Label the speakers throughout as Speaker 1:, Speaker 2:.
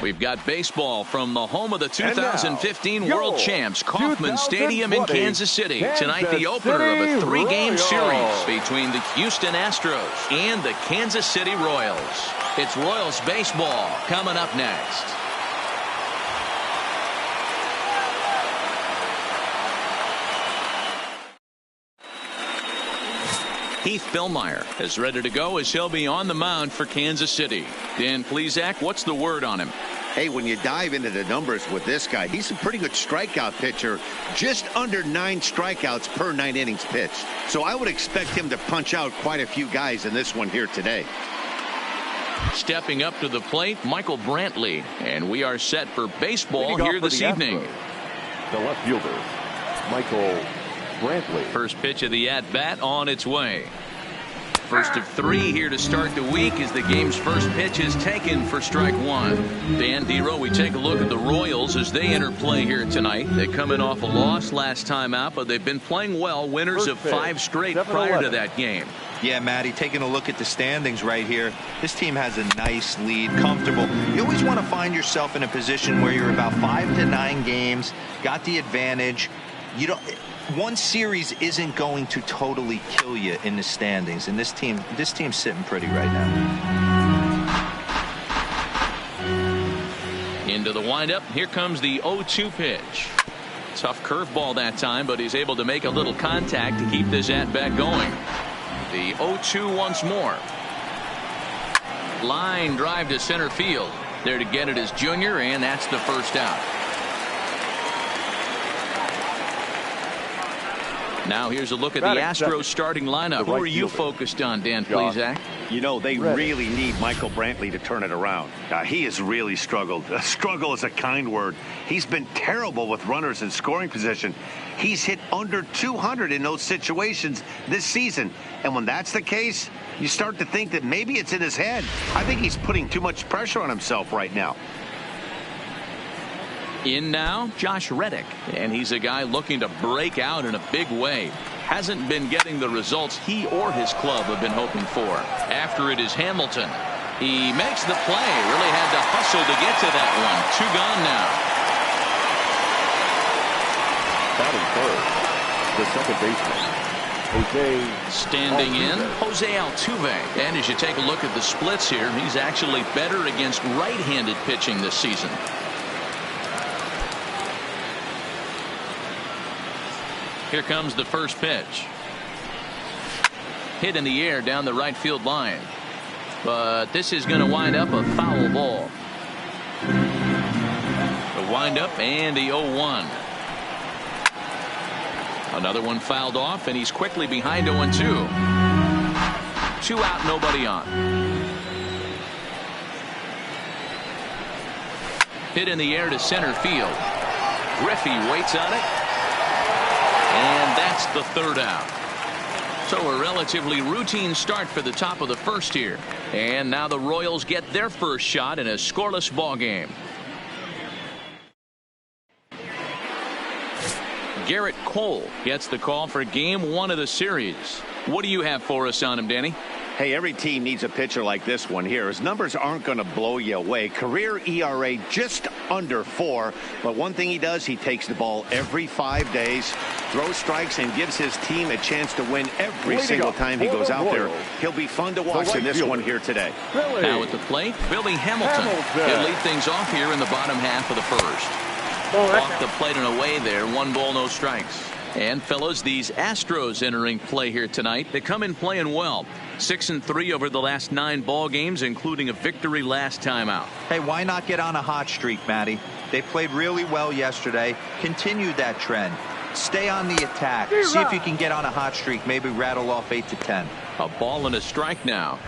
Speaker 1: We've got baseball from the home of the 2015 World Champs, Kauffman Stadium in Kansas City. Tonight, the opener of a 3-game series between the Houston Astros and the Kansas City Royals. It's Royals baseball coming up next. Heath Billmeyer is ready to go as he'll be on the mound for Kansas City. Dan Plesac, what's the word on him?
Speaker 2: Hey, when you dive into the numbers with this guy, he's a pretty good strikeout pitcher, just under 9 strikeouts per 9 innings pitched. So I would expect him to punch out quite a few guys in this one here today.
Speaker 1: Stepping up to the plate, Michael Brantley, and we are set for baseball here this evening.
Speaker 3: The left fielder, Michael Brantley.
Speaker 1: First pitch of the at-bat on its way. First of 3 here to start the week as the game's first pitch is taken for strike 1. Dan Dero, we take a look at the Royals as they enter play here tonight. They come in off a loss last time out, but they've been playing well, winners of 5 straight prior to that game.
Speaker 4: Yeah, Matty, taking a look at the standings right here, this team has a nice lead, comfortable. You always want to find yourself in a position where you're about 5 to 9 games, got the advantage. You don't. One series isn't going to totally kill you in the standings, and this team's sitting pretty right now.
Speaker 1: Into the windup. Here comes the 0-2 pitch. Tough curveball that time, but he's able to make a little contact to keep this at-bat going. The 0-2 once more. Line drive to center field. There to get it is Junior, and that's the first out. Now here's a look at the Astros starting lineup. Who are you focused on, Dan Plesac?
Speaker 2: You know, they really need Michael Brantley to turn it around. He has really struggled. Struggle is a kind word. He's been terrible with runners in scoring position. He's hit under 200 in those situations this season. And when that's the case, you start to think that maybe it's in his head. I think he's putting too much pressure on himself right now.
Speaker 1: In now, Josh Reddick, and he's a guy looking to break out in a big way. Hasn't been getting the results he or his club have been hoping for. After it is Hamilton. He makes the play. Really had to hustle to get to that one. 2 gone now.
Speaker 3: Batting third, the second baseman, Jose.
Speaker 1: Standing in, Jose Altuve. And as you take a look at the splits here, he's actually better against right-handed pitching this season. Here comes the first pitch. Hit in the air down the right field line. But this is going to wind up a foul ball. The windup and the 0-1. Another one fouled off, and he's quickly behind 0-2. 2 out, nobody on. Hit in the air to center field. Griffey waits on it. And that's the 3rd out. So a relatively routine start for the top of the first here. And now the Royals get their first shot in a scoreless ball game. Garrett Cole gets the call for game 1 of the series. What do you have for us on him, Danny?
Speaker 2: Hey, every team needs a pitcher like this one here. His numbers aren't going to blow you away. Career ERA just under 4. But one thing he does, he takes the ball every 5 days, throws strikes, and gives his team a chance to win every single time he goes out there. He'll be fun to watch in this one here today.
Speaker 1: Now at the plate, Billy Hamilton. He'll lead things off here in the bottom half of the first. Off the plate and away there. 1 ball, no strikes. And fellas, these Astros entering play here tonight. They come in playing well. 6-3 over the last 9 ball games, including a victory last time out.
Speaker 4: Hey, why not get on a hot streak, Matty? They played really well yesterday. Continue that trend. Stay on the attack. See if you can get on a hot streak. Maybe rattle off 8 to 10.
Speaker 1: A ball and a strike now.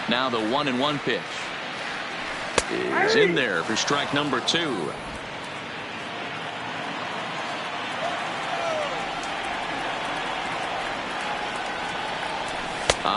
Speaker 1: Now the 1-1 pitch is in there for strike number 2.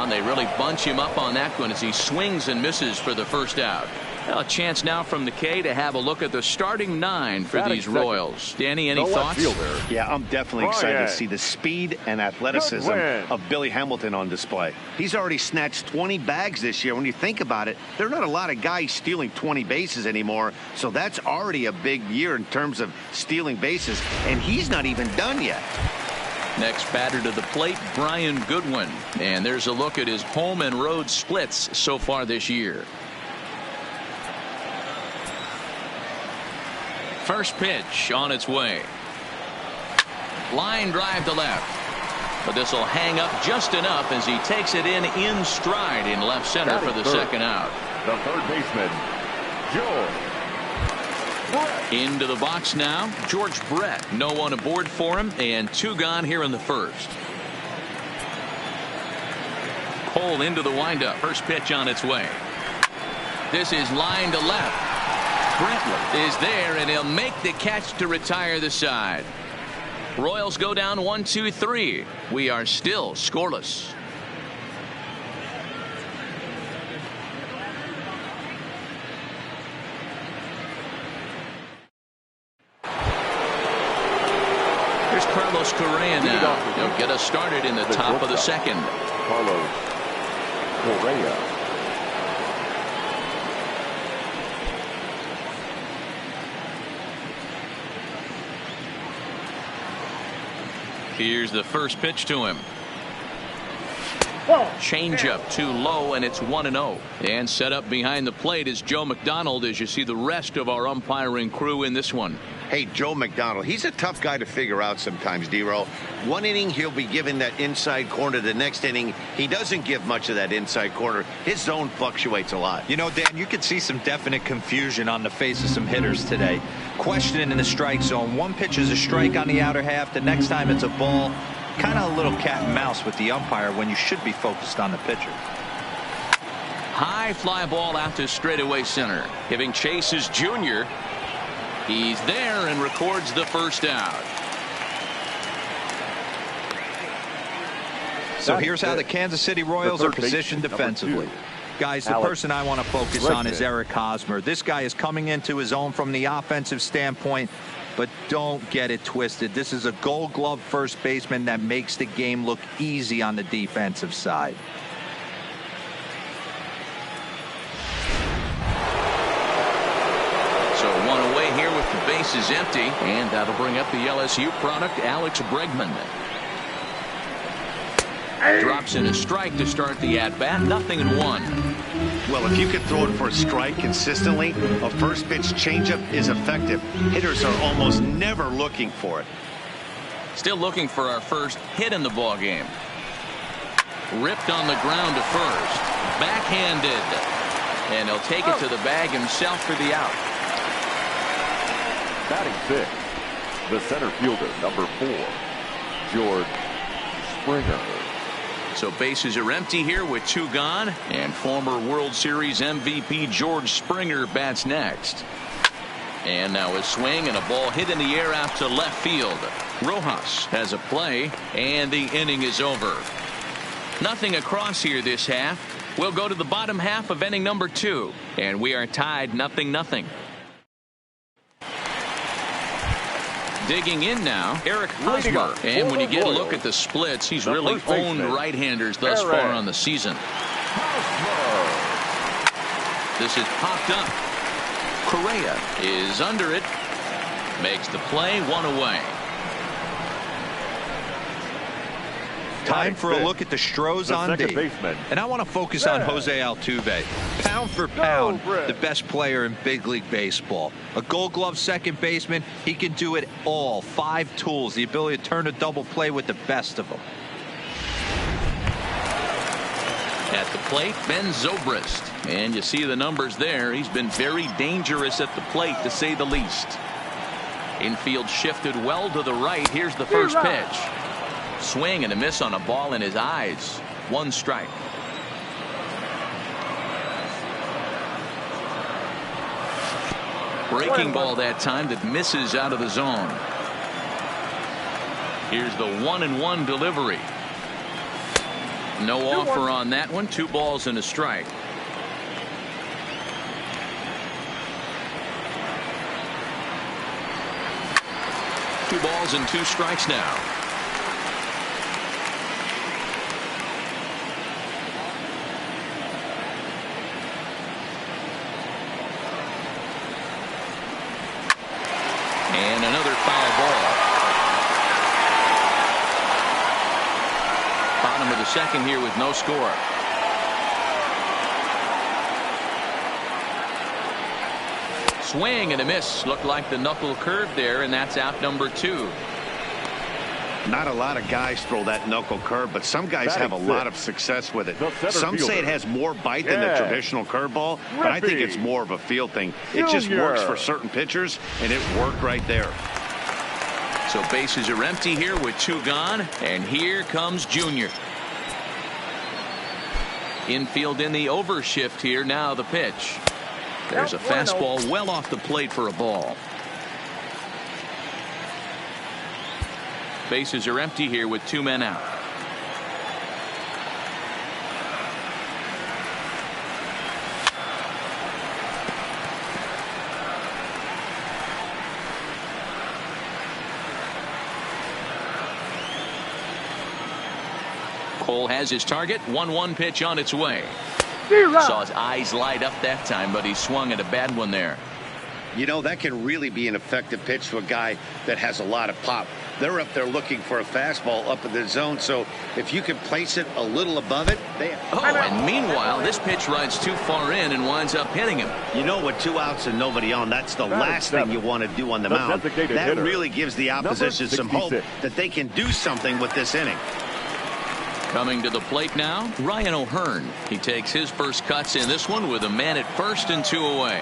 Speaker 1: They really bunch him up on that one as he swings and misses for the first out. Well, a chance now from the K to have a look at the starting 9 for these Royals. Danny, any thoughts?
Speaker 2: Yeah, I'm definitely excited to see the speed and athleticism of Billy Hamilton on display. He's already snatched 20 bags this year. When you think about it, there are not a lot of guys stealing 20 bases anymore, so that's already a big year in terms of stealing bases, and he's not even done yet.
Speaker 1: Next batter to the plate, Brian Goodwin. And there's a look at his home and road splits so far this year. First pitch on its way. Line drive to left. But this will hang up just enough as he takes it in stride in left center for the second out.
Speaker 3: The third baseman, George Brett.
Speaker 1: Into the box now, George Brett. No one aboard for him, and 2 gone here in the first. Cole into the windup. First pitch on its way. This is line to left. Brantley is there, and he'll make the catch to retire the side. Royals go down 1-2-3. We are still scoreless. Here's Carlos Correa now. He'll get us started in the top of the second.
Speaker 3: Carlos Correa.
Speaker 1: Here's the first pitch to him. Changeup too low, and it's 1-0. And set up behind the plate is Joe McDonald as you see the rest of our umpiring crew in this one.
Speaker 2: Hey, Joe McDonald, he's a tough guy to figure out sometimes, D-Row. One inning, he'll be given that inside corner. The next inning, he doesn't give much of that inside corner. His zone fluctuates a lot.
Speaker 4: You know, Dan, you could see some definite confusion on the face of some hitters today. Questioning in the strike zone. One pitch is a strike on the outer half. The next time it's a ball. Kind of a little cat and mouse with the umpire when you should be focused on the pitcher.
Speaker 1: High fly ball out to straightaway center. Giving chase is Junior. He's there and records the first out.
Speaker 4: So here's how the Kansas City Royals are positioned defensively. Guys, the person I want to focus on is Eric Hosmer. This guy is coming into his own from the offensive standpoint, but don't get it twisted. This is a Gold Glove first baseman that makes the game look easy on the defensive side.
Speaker 1: So one away here with the bases empty, and that'll bring up the LSU product, Alex Bregman. Drops in a strike to start the at-bat. 0-1.
Speaker 2: Well, if you could throw it for a strike consistently, a first pitch changeup is effective. Hitters are almost never looking for it.
Speaker 1: Still looking for our first hit in the ball game. Ripped on the ground to first. Backhanded. And he'll take it to the bag himself for the out.
Speaker 3: Batting 6, the center fielder, number 4, George Springer.
Speaker 1: So bases are empty here with 2 gone, and former World Series MVP George Springer bats next. And now a swing and a ball hit in the air out to left field. Rojas has a play, and the inning is over. Nothing across here this half. We'll go to the bottom half of inning number 2, and we are tied 0-0. Digging in now, Eric Hosmer. And when you get a look at the splits, he's really owned right-handers thus far on the season. This is popped up. Correa is under it. Makes the play, 1 away.
Speaker 4: Time for a look at the Stros on D. And I want to focus on Jose Altuve. Pound for pound, the best player in big league baseball. A Gold Glove second baseman, he can do it all. 5 tools, the ability to turn a double play with the best of them.
Speaker 1: At the plate, Ben Zobrist. And you see the numbers there. He's been very dangerous at the plate, to say the least. Infield shifted well to the right. Here's the first pitch. Swing and a miss on a ball in his eyes. 1 strike. Breaking ball that time that misses out of the zone. Here's the 1-1 delivery. No offer on that one. 2 balls and a strike. 2 balls and 2 strikes now. And another foul ball. Bottom of the second here with no score. Swing and a miss. Looked like the knuckle curve there, and that's out number 2.
Speaker 2: Not a lot of guys throw that knuckle curve, but some guys have a lot of success with it. Some say it has more bite than the traditional curveball, but I think it's more of a feel thing. It just works for certain pitchers, and it worked right there.
Speaker 1: So bases are empty here with 2 gone, and here comes Junior. Infield in the overshift here. Now the pitch. There's a fastball well off the plate for a ball. Bases are empty here with 2 men out. Cole has his target. 1-1 pitch on its way. Saw his eyes light up that time, but he swung at a bad one there.
Speaker 2: You know, that can really be an effective pitch to a guy that has a lot of pop. They're up there looking for a fastball up in the zone, so if you can place it a little above it,
Speaker 1: and meanwhile, this pitch rides too far in and winds up hitting him.
Speaker 2: You know, with 2 outs and nobody on, that's the last thing you want to do on the mound. That really gives the opposition some hope that they can do something with this inning.
Speaker 1: Coming to the plate now, Ryan O'Hearn. He takes his first cuts in this one with a man at first and 2 away.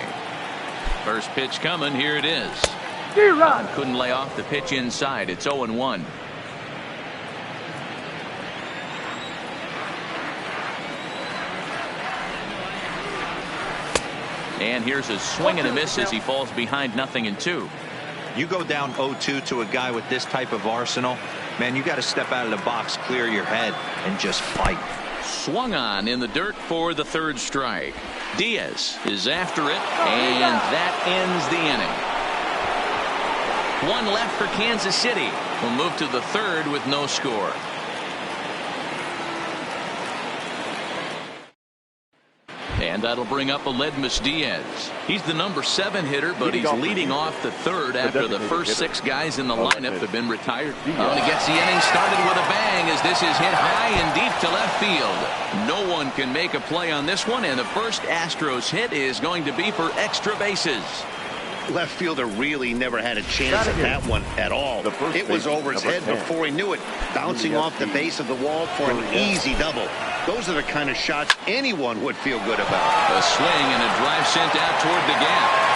Speaker 1: First pitch coming. Here it is. Couldn't lay off the pitch inside. It's 0-1. And here's a swing and a miss as he falls behind 0-2.
Speaker 4: You go down 0-2 to a guy with this type of arsenal, man, you got to step out of the box, clear your head, and just fight.
Speaker 1: Swung on in the dirt for the 3rd strike. Diaz is after it, and that ends the inning. 1 left for Kansas City. We'll move to the 3rd with no score. And that'll bring up Aledmys Diaz. He's the number 7 hitter, but he's leading off the 3rd after the first 6 guys in the lineup have been retired. And he gets the inning started with a bang as this is hit high and deep to left field. No one can make a play on this one, and the first Astros hit is going to be for extra bases.
Speaker 2: Left fielder really never had a chance at that one at all. It was over his head before he knew it, bouncing off the base of the wall for an easy double. Those are the kind of shots anyone would feel good about.
Speaker 1: A swing and a drive sent out toward the gap.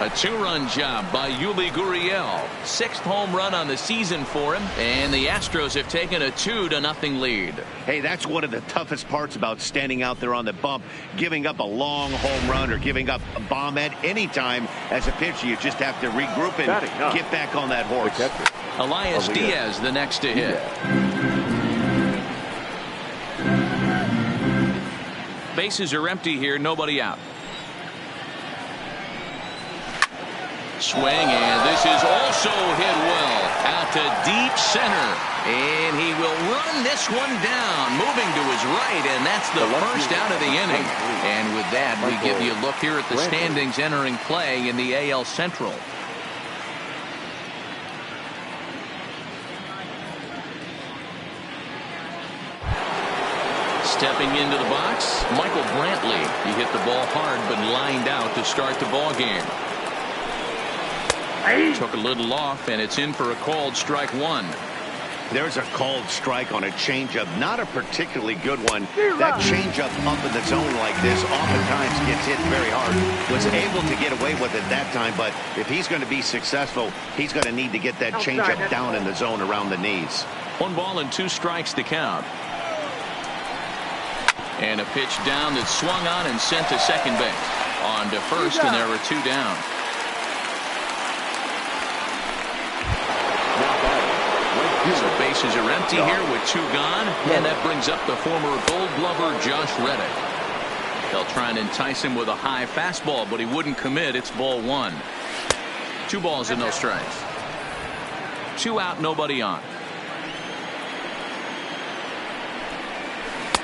Speaker 1: A 2-run job by Yuli Gurriel. 6th home run on the season for him, and the Astros have taken a 2-0 lead.
Speaker 2: Hey, that's one of the toughest parts about standing out there on the bump. Giving up a long home run or giving up a bomb at any time as a pitcher. You just have to regroup and get back on that horse.
Speaker 1: Elias Diaz the next to hit. Bases are empty here, nobody out. Swing, and this is also hit well out to deep center, and he will run this one down, moving to his right, and that's the first out of the inning. And with that, we give you a look here at the standings entering play in the AL Central. Stepping into the box, Michael Brantley. He hit the ball hard but lined out to start the ball game. Took a little off, and it's in for a called strike 1.
Speaker 2: There's a called strike on a changeup, not a particularly good one. That changeup up in the zone like this oftentimes gets hit very hard. Was able to get away with it that time, but if he's going to be successful, he's going to need to get that changeup down in the zone around the knees.
Speaker 1: 1 ball and 2 strikes to count. And a pitch down that swung on and sent to second base. On to first, and there were 2 down. So bases are empty here with 2 gone, and that brings up the former Gold Glover Josh Reddick. They'll try and entice him with a high fastball, but he wouldn't commit. It's ball 1. 2 balls and no strikes. 2 out, nobody on.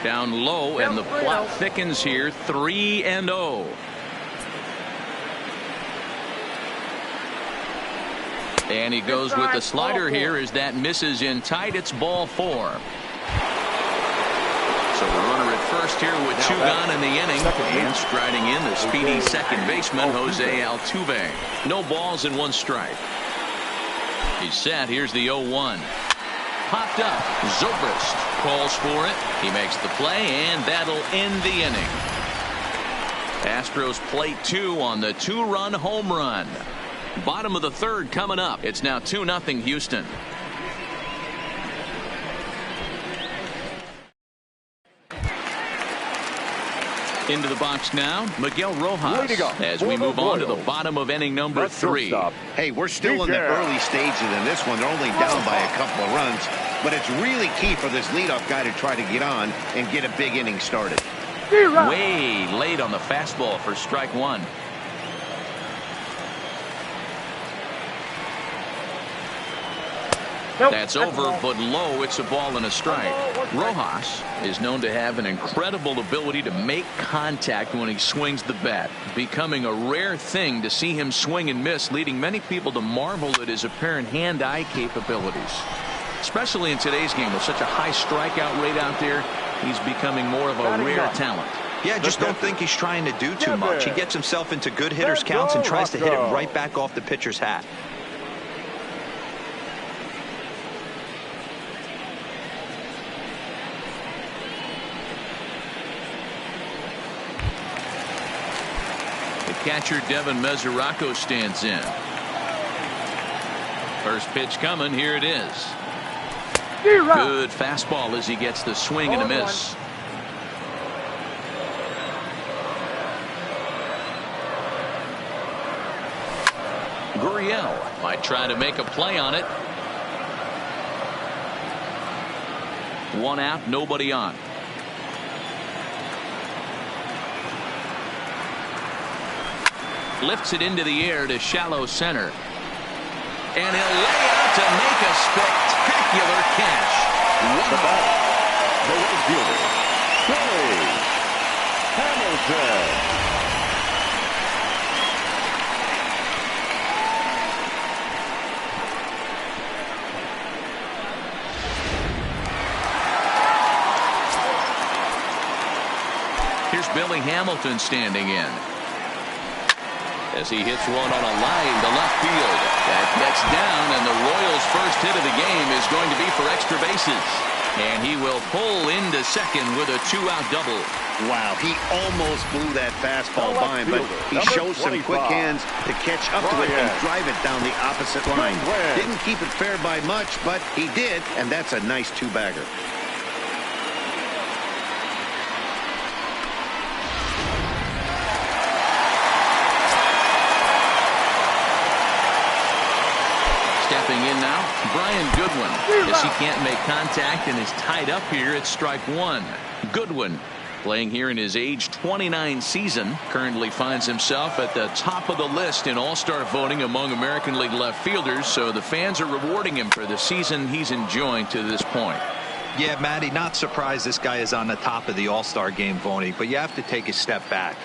Speaker 1: Down low, and the plot thickens here. 3-0. And he goes with the slider here as that misses in tight. It's ball 4. So the runner at first here with 2 gone in the inning. And striding in the speedy second baseman, Jose Altuve. No balls and 1 strike. He's set. Here's the 0-1. Popped up. Zobrist calls for it. He makes the play, and that'll end the inning. Astros plate 2 on the 2-run home run. Bottom of the 3rd coming up. It's now 2-0 Houston. Into the box now, Miguel Rojas, as we move on to the bottom of inning number 3.
Speaker 2: Hey, we're still in the early stages in this one. They're only down by a couple of runs, but it's really key for this leadoff guy to try to get on and get a big inning started.
Speaker 1: Way late on the fastball for strike 1. That's over, but low. It's a ball and a strike. Rojas is known to have an incredible ability to make contact when he swings the bat, becoming a rare thing to see him swing and miss, leading many people to marvel at his apparent hand-eye capabilities. Especially in today's game with such a high strikeout rate out there, he's becoming more of a rare talent.
Speaker 4: Yeah, just don't think he's trying to do too much. He gets himself into good hitters' counts and tries to hit it right back off the pitcher's hat.
Speaker 1: Catcher Devin Mesoraco stands in. First pitch coming. Here it is. Good fastball as he gets the swing and a miss. Gurriel might try to make a play on it. 1 out, nobody on. Lifts it into the air to shallow center. And he'll lay out to make a spectacular catch.
Speaker 3: The ball. The right fielder, Billy Hamilton.
Speaker 1: Here's Billy Hamilton standing in. As he hits one on a line to left field. That gets down, and the Royals' first hit of the game is going to be for extra bases. And he will pull into second with a 2-out double.
Speaker 2: Wow, he almost blew that fastball by him, but he shows some quick hands to catch up to it and drive it down the opposite line. Didn't keep it fair by much, but he did, and that's a nice 2-bagger.
Speaker 1: Stepping in now, Brian Goodwin, as he can't make contact and is tied up here at strike 1. Goodwin, playing here in his age 29 season, currently finds himself at the top of the list in all-star voting among American League left fielders, so the fans are rewarding him for the season he's enjoying to this point.
Speaker 4: Yeah, Matty, not surprised this guy is on the top of the all-star game voting, but you have to take a step back.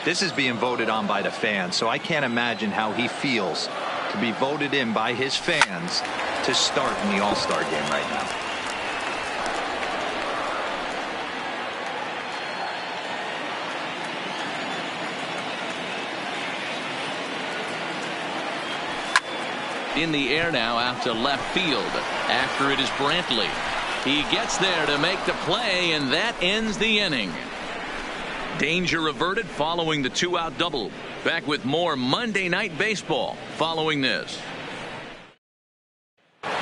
Speaker 4: This is being voted on by the fans, so I can't imagine how he feels to be voted in by his fans to start in the all-star game right now.
Speaker 1: In the air now out to left field. After it is Brantley. He gets there to make the play, and that ends the inning. Danger averted following the 2-out double. Back with more Monday Night Baseball following this. Back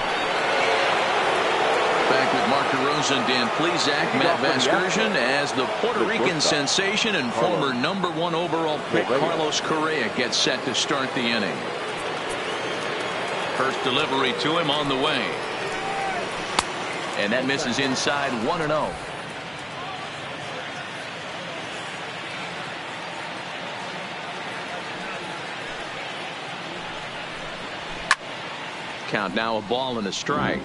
Speaker 1: with Mark DeRosa and Dan Plesac, Matt Vasgersian, as the Puerto Rican sensation and former #1 overall pick Carlos Correa gets set to start the inning. First delivery to him on the way. And that misses inside 1-0. Count now a ball and a strike.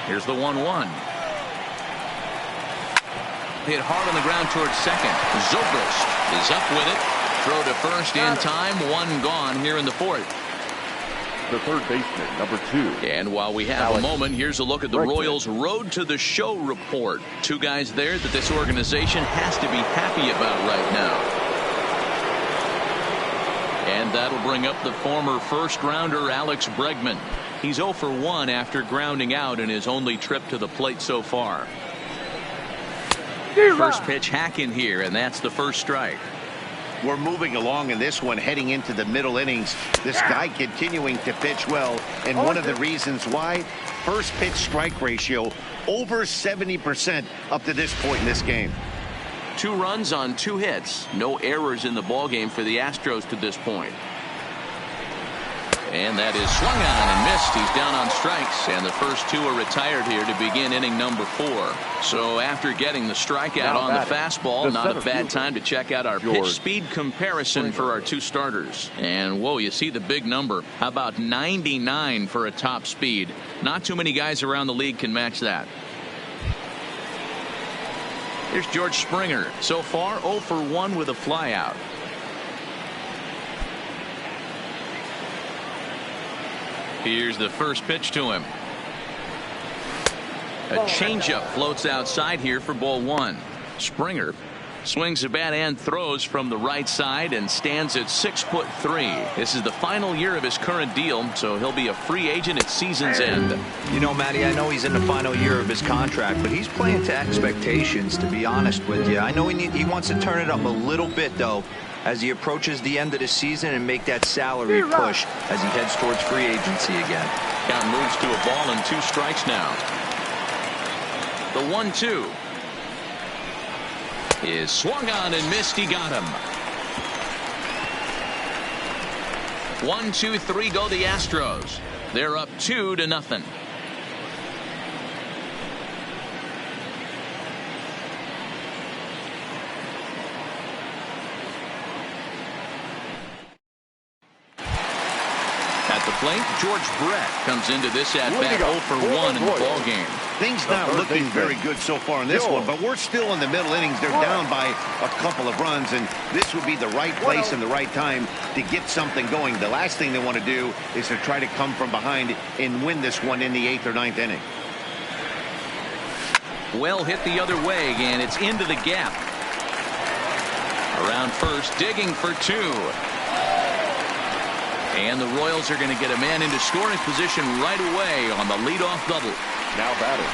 Speaker 1: Here's the 1-1. Hit hard on the ground towards second. Zobrist is up with it. Throw to first in time. One gone here in the fourth.
Speaker 3: The third baseman, number 2.
Speaker 1: And while we have a moment, here's a look at the Royals' Road to the Show report. Two guys there that this organization has to be happy about right now. And that'll bring up the former first-rounder Alex Bregman. He's 0 for 1 after grounding out in his only trip to the plate so far. First pitch hack in here, and that's the first strike.
Speaker 2: We're moving along in this one, heading into the middle innings. This guy continuing to pitch well, and one of the reasons why, first pitch strike ratio over 70% up to this point in this game.
Speaker 1: 2 runs on 2 hits. No errors in the ballgame for the Astros to this point. And that is swung on and missed. He's down on strikes, and the first 2 are retired here to begin inning number 4. So after getting the strikeout on the fastball, not a bad time to check out our pitch speed comparison for our 2 starters. And whoa, you see the big number. How about 99 for a top speed? Not too many guys around the league can match that. Here's George Springer. So far 0 for 1 with a flyout. Here's the first pitch to him. A changeup floats outside here for ball 1. Springer swings the bat and throws from the right side and stands at 6'3". This is the final year of his current deal, so he'll be a free agent at season's end.
Speaker 4: You know, Matty, I know he's in the final year of his contract, but he's playing to expectations, to be honest with you. I know he wants to turn it up a little bit, though, as he approaches the end of the season and make that salary push as he heads towards free agency again.
Speaker 1: Count moves to a ball and 2 strikes now. The 1-2 is swung on and missed. He got him. 1, 2, 3 go the Astros. They're up 2-0. At the plate, George Brett comes into this at bat 0 for 1 in the ballgame.
Speaker 2: Things not looking very good so far in this one, but we're still in the middle innings. They're down by a couple of runs, and this would be the right place and the right time to get something going. The last thing they want to do is to try to come from behind and win this one in the 8th or 9th inning.
Speaker 1: Well hit the other way, and it's into the gap. Around first, digging for 2. And the Royals are going to get a man into scoring position right away on the leadoff double.
Speaker 3: Now batting.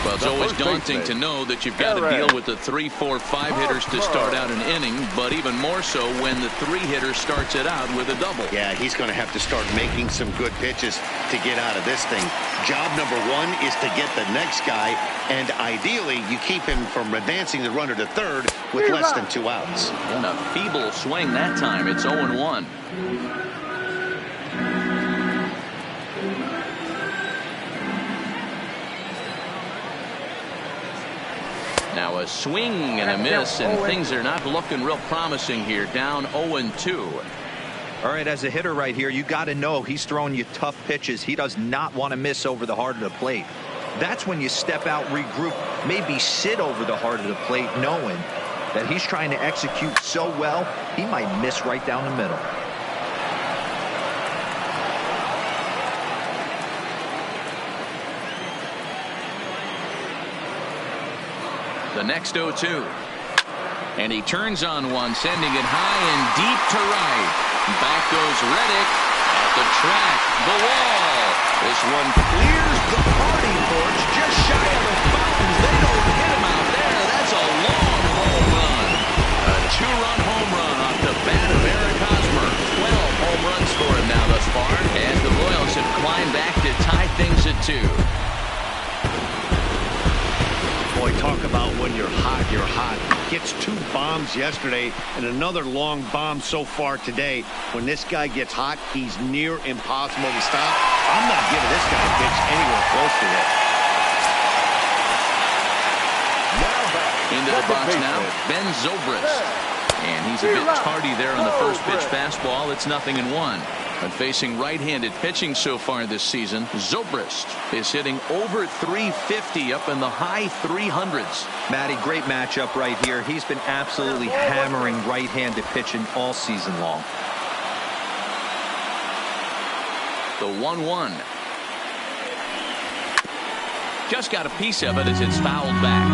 Speaker 1: Well, it's always daunting to know that you've got to deal with the 3, 4, 5 hitters to start out an inning, but even more so when the 3 hitter starts it out with a double.
Speaker 2: Yeah, he's going to have to start making some good pitches to get out of this thing. Job number 1 is to get the next guy, and ideally you keep him from advancing the runner to third with less than 2 outs.
Speaker 1: And a feeble swing that time. It's 0-1. Now a swing and a miss, and things are not looking real promising here. Down 0-2.
Speaker 4: All right, as a hitter right here, you got to know he's throwing you tough pitches. He does not want to miss over the heart of the plate. That's when you step out, regroup, maybe sit over the heart of the plate, knowing that he's trying to execute so well, he might miss right down the middle.
Speaker 1: The next 0-2. And he turns on one, sending it high and deep to right. Back goes Reddick at the track. The wall. This one clears the party porch just shy of the fountains. They don't hit him out there. That's a long home run. A 2-run home run off the bat of Eric Hosmer. 12 home runs for him now thus far. And the Royals have climbed back to tie things at 2.
Speaker 2: Boy, talk about when you're hot, you're hot. Gets 2 bombs yesterday and another long bomb so far today. When this guy gets hot, he's near impossible to stop. I'm not giving this guy a pitch anywhere close to it.
Speaker 1: Into the box now, Ben Zobrist. And he's a bit tardy there on the first pitch fastball. It's 0-1. And facing right-handed pitching so far this season, Zobrist is hitting over 350 up in the high 300s.
Speaker 4: Matty, great matchup right here. He's been absolutely hammering right-handed pitching all season long.
Speaker 1: The 1-1. Just got a piece of it as it's fouled back.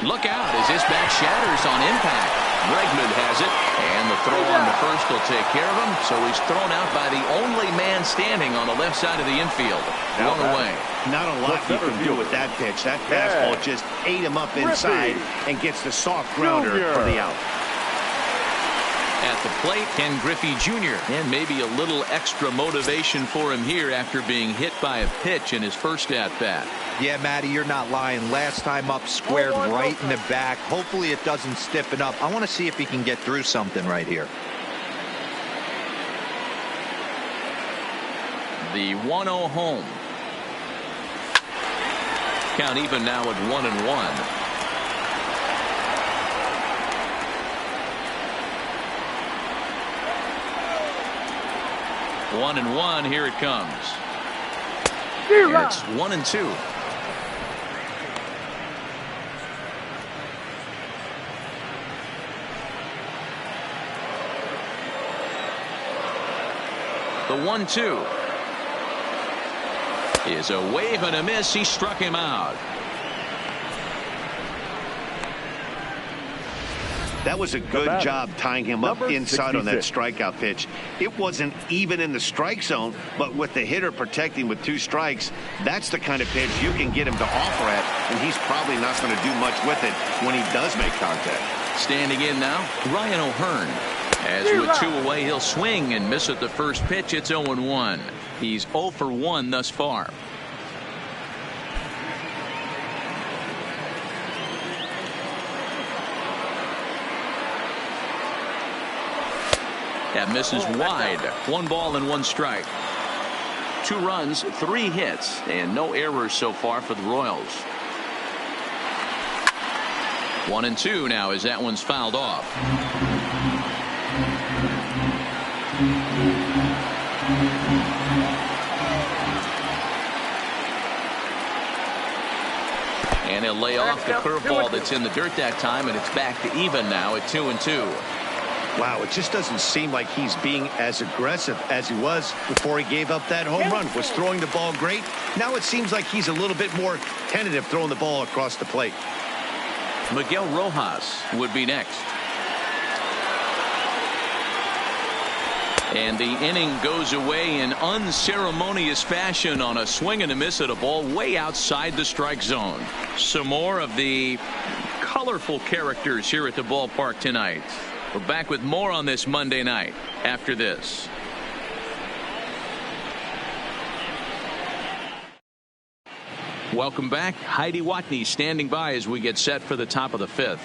Speaker 1: Look out as this bat shatters on impact. Bregman has it, and the throw on the first will take care of him, so he's thrown out by the only man standing on the left side of the infield. One away.
Speaker 2: Not a lot you can do with that pitch. That fastball just ate him up inside and gets the soft grounder for the out.
Speaker 1: At the plate, Ken Griffey Jr. And maybe a little extra motivation for him here after being hit by a pitch in his first at-bat.
Speaker 4: Yeah, Matty, you're not lying. Last time up, squared right in the back. Hopefully it doesn't stiffen up. I want to see if he can get through something right here.
Speaker 1: The 1-0 home. Count even now at 1-1. 1-1. Here it comes. It's 1-2. The 1-2 is a wave and a miss. He struck him out.
Speaker 2: That was a good job tying him up inside on that strikeout pitch. It wasn't even in the strike zone, but with the hitter protecting with 2 strikes, that's the kind of pitch you can get him to offer at, and he's probably not going to do much with it when he does make contact.
Speaker 1: Standing in now, Ryan O'Hearn. As with 2 away, he'll swing and miss at the first pitch. It's 0-1. He's 0 for 1 thus far. That misses wide. 1 ball and 1 strike. 2 runs, 3 hits, and no errors so far for the Royals. 1-2 now as that one's fouled off. And he'll lay off the curveball that's in the dirt that time, and it's back to even now at 2-2.
Speaker 2: Wow, it just doesn't seem like he's being as aggressive as he was before he gave up that home run. Was throwing the ball great. Now it seems like he's a little bit more tentative throwing the ball across the plate.
Speaker 1: Miguel Rojas would be next. And the inning goes away in unceremonious fashion on a swing and a miss at a ball way outside the strike zone. Some more of the colorful characters here at the ballpark tonight. We're back with more on this Monday night after this. Welcome back. Heidi Watney standing by as we get set for the top of the 5th.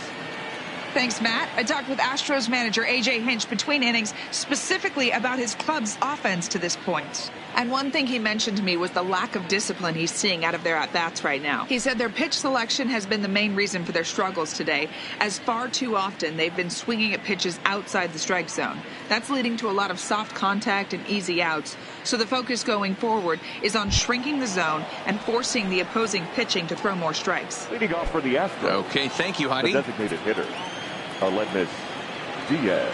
Speaker 5: Thanks, Matt. I talked with Astros manager A.J. Hinch between innings specifically about his club's offense to this point. And one thing he mentioned to me was the lack of discipline he's seeing out of their at-bats right now. He said their pitch selection has been the main reason for their struggles today, as far too often they've been swinging at pitches outside the strike zone. That's leading to a lot of soft contact and easy outs. So the focus going forward is on shrinking the zone and forcing the opposing pitching to throw more strikes.
Speaker 3: Leading off for the Astros.
Speaker 1: Okay, thank you, Heidi.
Speaker 3: The designated hitter, Aledmys Diaz.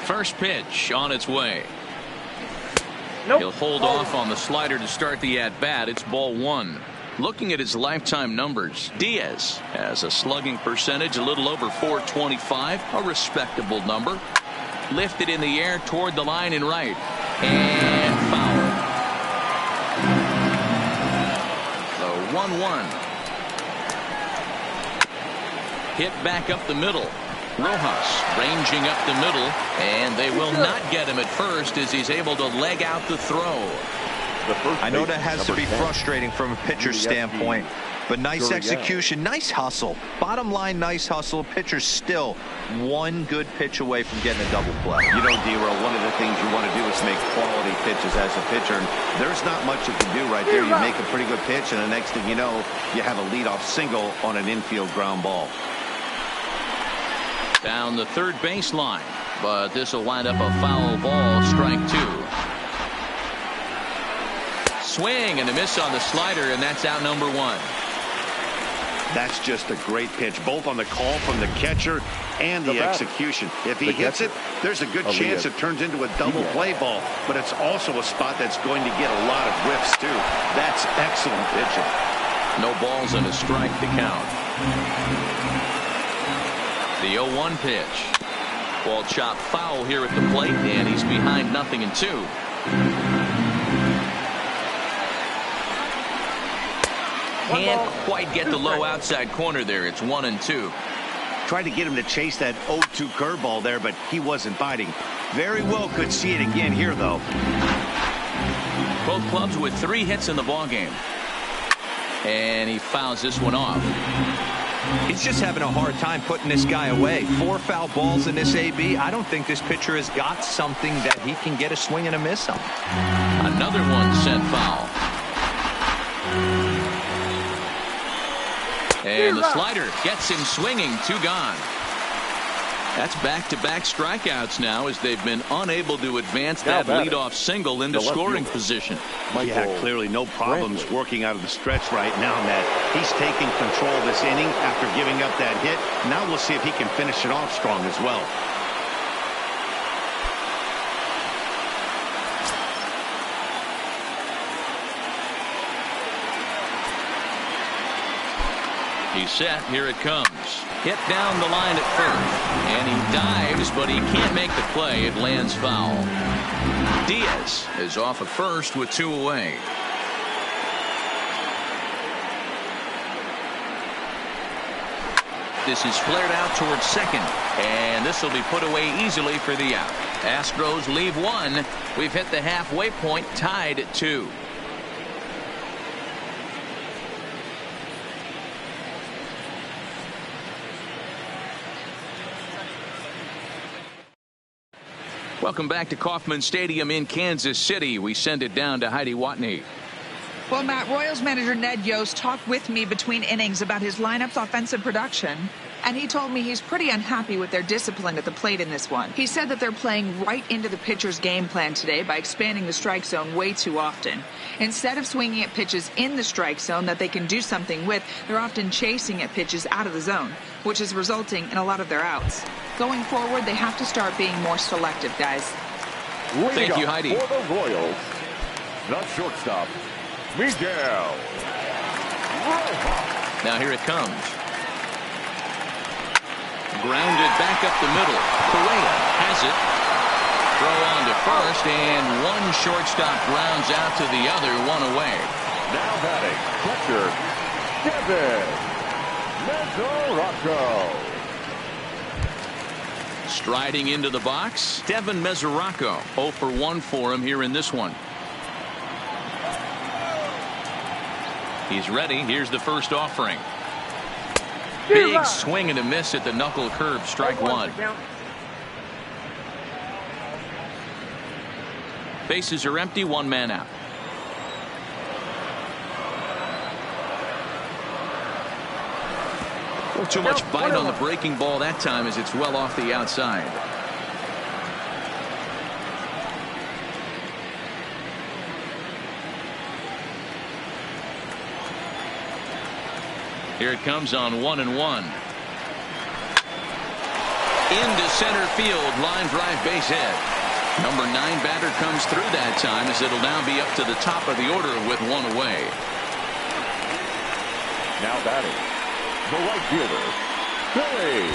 Speaker 1: First pitch on its way. He'll hold off on the slider to start the at-bat. It's ball 1. Looking at his lifetime numbers, Diaz has a slugging percentage a little over .425, a respectable number. Lifted in the air toward the line and right. And foul. The 1-1. Hit back up the middle. Rojas ranging up the middle, and they will not get him at first as he's able to leg out the throw.
Speaker 4: I know that has to be frustrating from a pitcher's standpoint, but nice execution, nice hustle. Bottom line, nice hustle. Pitcher's still one good pitch away from getting a double play.
Speaker 2: You know, D-Roll, one of the things you want to do is make quality pitches as a pitcher. And there's not much you can do right there. You make a pretty good pitch, and the next thing you know, you have a leadoff single on an infield ground ball.
Speaker 1: Down the third baseline, but this will wind up a foul ball, strike 2. Swing and a miss on the slider, and that's out number 1.
Speaker 2: That's just a great pitch, both on the call from the catcher and the execution. If he hits it, there's a good chance it turns into a double play ball, but it's also a spot that's going to get a lot of whiffs, too. That's excellent pitching.
Speaker 1: No balls and a strike to count. The 0-1 pitch. Ball chopped foul here at the plate, and he's behind 0-2. Can't quite get the low outside corner there. It's 1-2.
Speaker 2: Tried to get him to chase that 0-2 curveball there, but he wasn't biting. Very well could see it again here, though.
Speaker 1: Both clubs with 3 hits in the ballgame. And he fouls this one off.
Speaker 4: He's just having a hard time putting this guy away. 4 foul balls in this AB. I don't think this pitcher has got something that he can get a swing and a miss on.
Speaker 1: Another one sent foul. And the slider gets him swinging. 2 gone. That's back-to-back strikeouts now as they've been unable to advance that leadoff single into scoring position.
Speaker 2: Yeah, clearly no problems working out of the stretch right now, Matt. He's taking control of this inning after giving up that hit. Now we'll see if he can finish it off strong as well.
Speaker 1: He's set. Here it comes. Hit down the line at first. And he dives, but he can't make the play. It lands foul. Diaz is off at first with 2 away. This is flared out towards second. And this will be put away easily for the out. Astros leave 1. We've hit the halfway point, tied at 2. Welcome back to Kauffman Stadium in Kansas City. We send it down to Heidi Watney.
Speaker 5: Well, Matt, Royals manager Ned Yost talked with me between innings about his lineup's offensive production, and he told me he's pretty unhappy with their discipline at the plate in this one. He said that they're playing right into the pitcher's game plan today by expanding the strike zone way too often. Instead of swinging at pitches in the strike zone that they can do something with, they're often chasing at pitches out of the zone, which is resulting in a lot of their outs. Going forward, they have to start being more selective, guys.
Speaker 1: Thank you, Heidi.
Speaker 3: For the Royals, the shortstop, Miguel.
Speaker 1: Now here it comes. Grounded back up the middle. Correa has it. Throw on to first, and one shortstop grounds out to the other, 1 away.
Speaker 3: Now batting, catcher, Devin Mesoraco.
Speaker 1: Striding into the box, Devin Mesoraco. 0 for 1 for him here in this one. He's ready. Here's the first offering. Big swing and a miss at the knuckle curve, strike 1. Bases are empty, 1 man out. Too much bite on the breaking ball that time as it's well off the outside. Here it comes on 1-1. Into center field, line drive, base hit. Number 9 batter comes through that time as it'll now be up to the top of the order with 1 away.
Speaker 3: Now batting, the right fielder, Billy.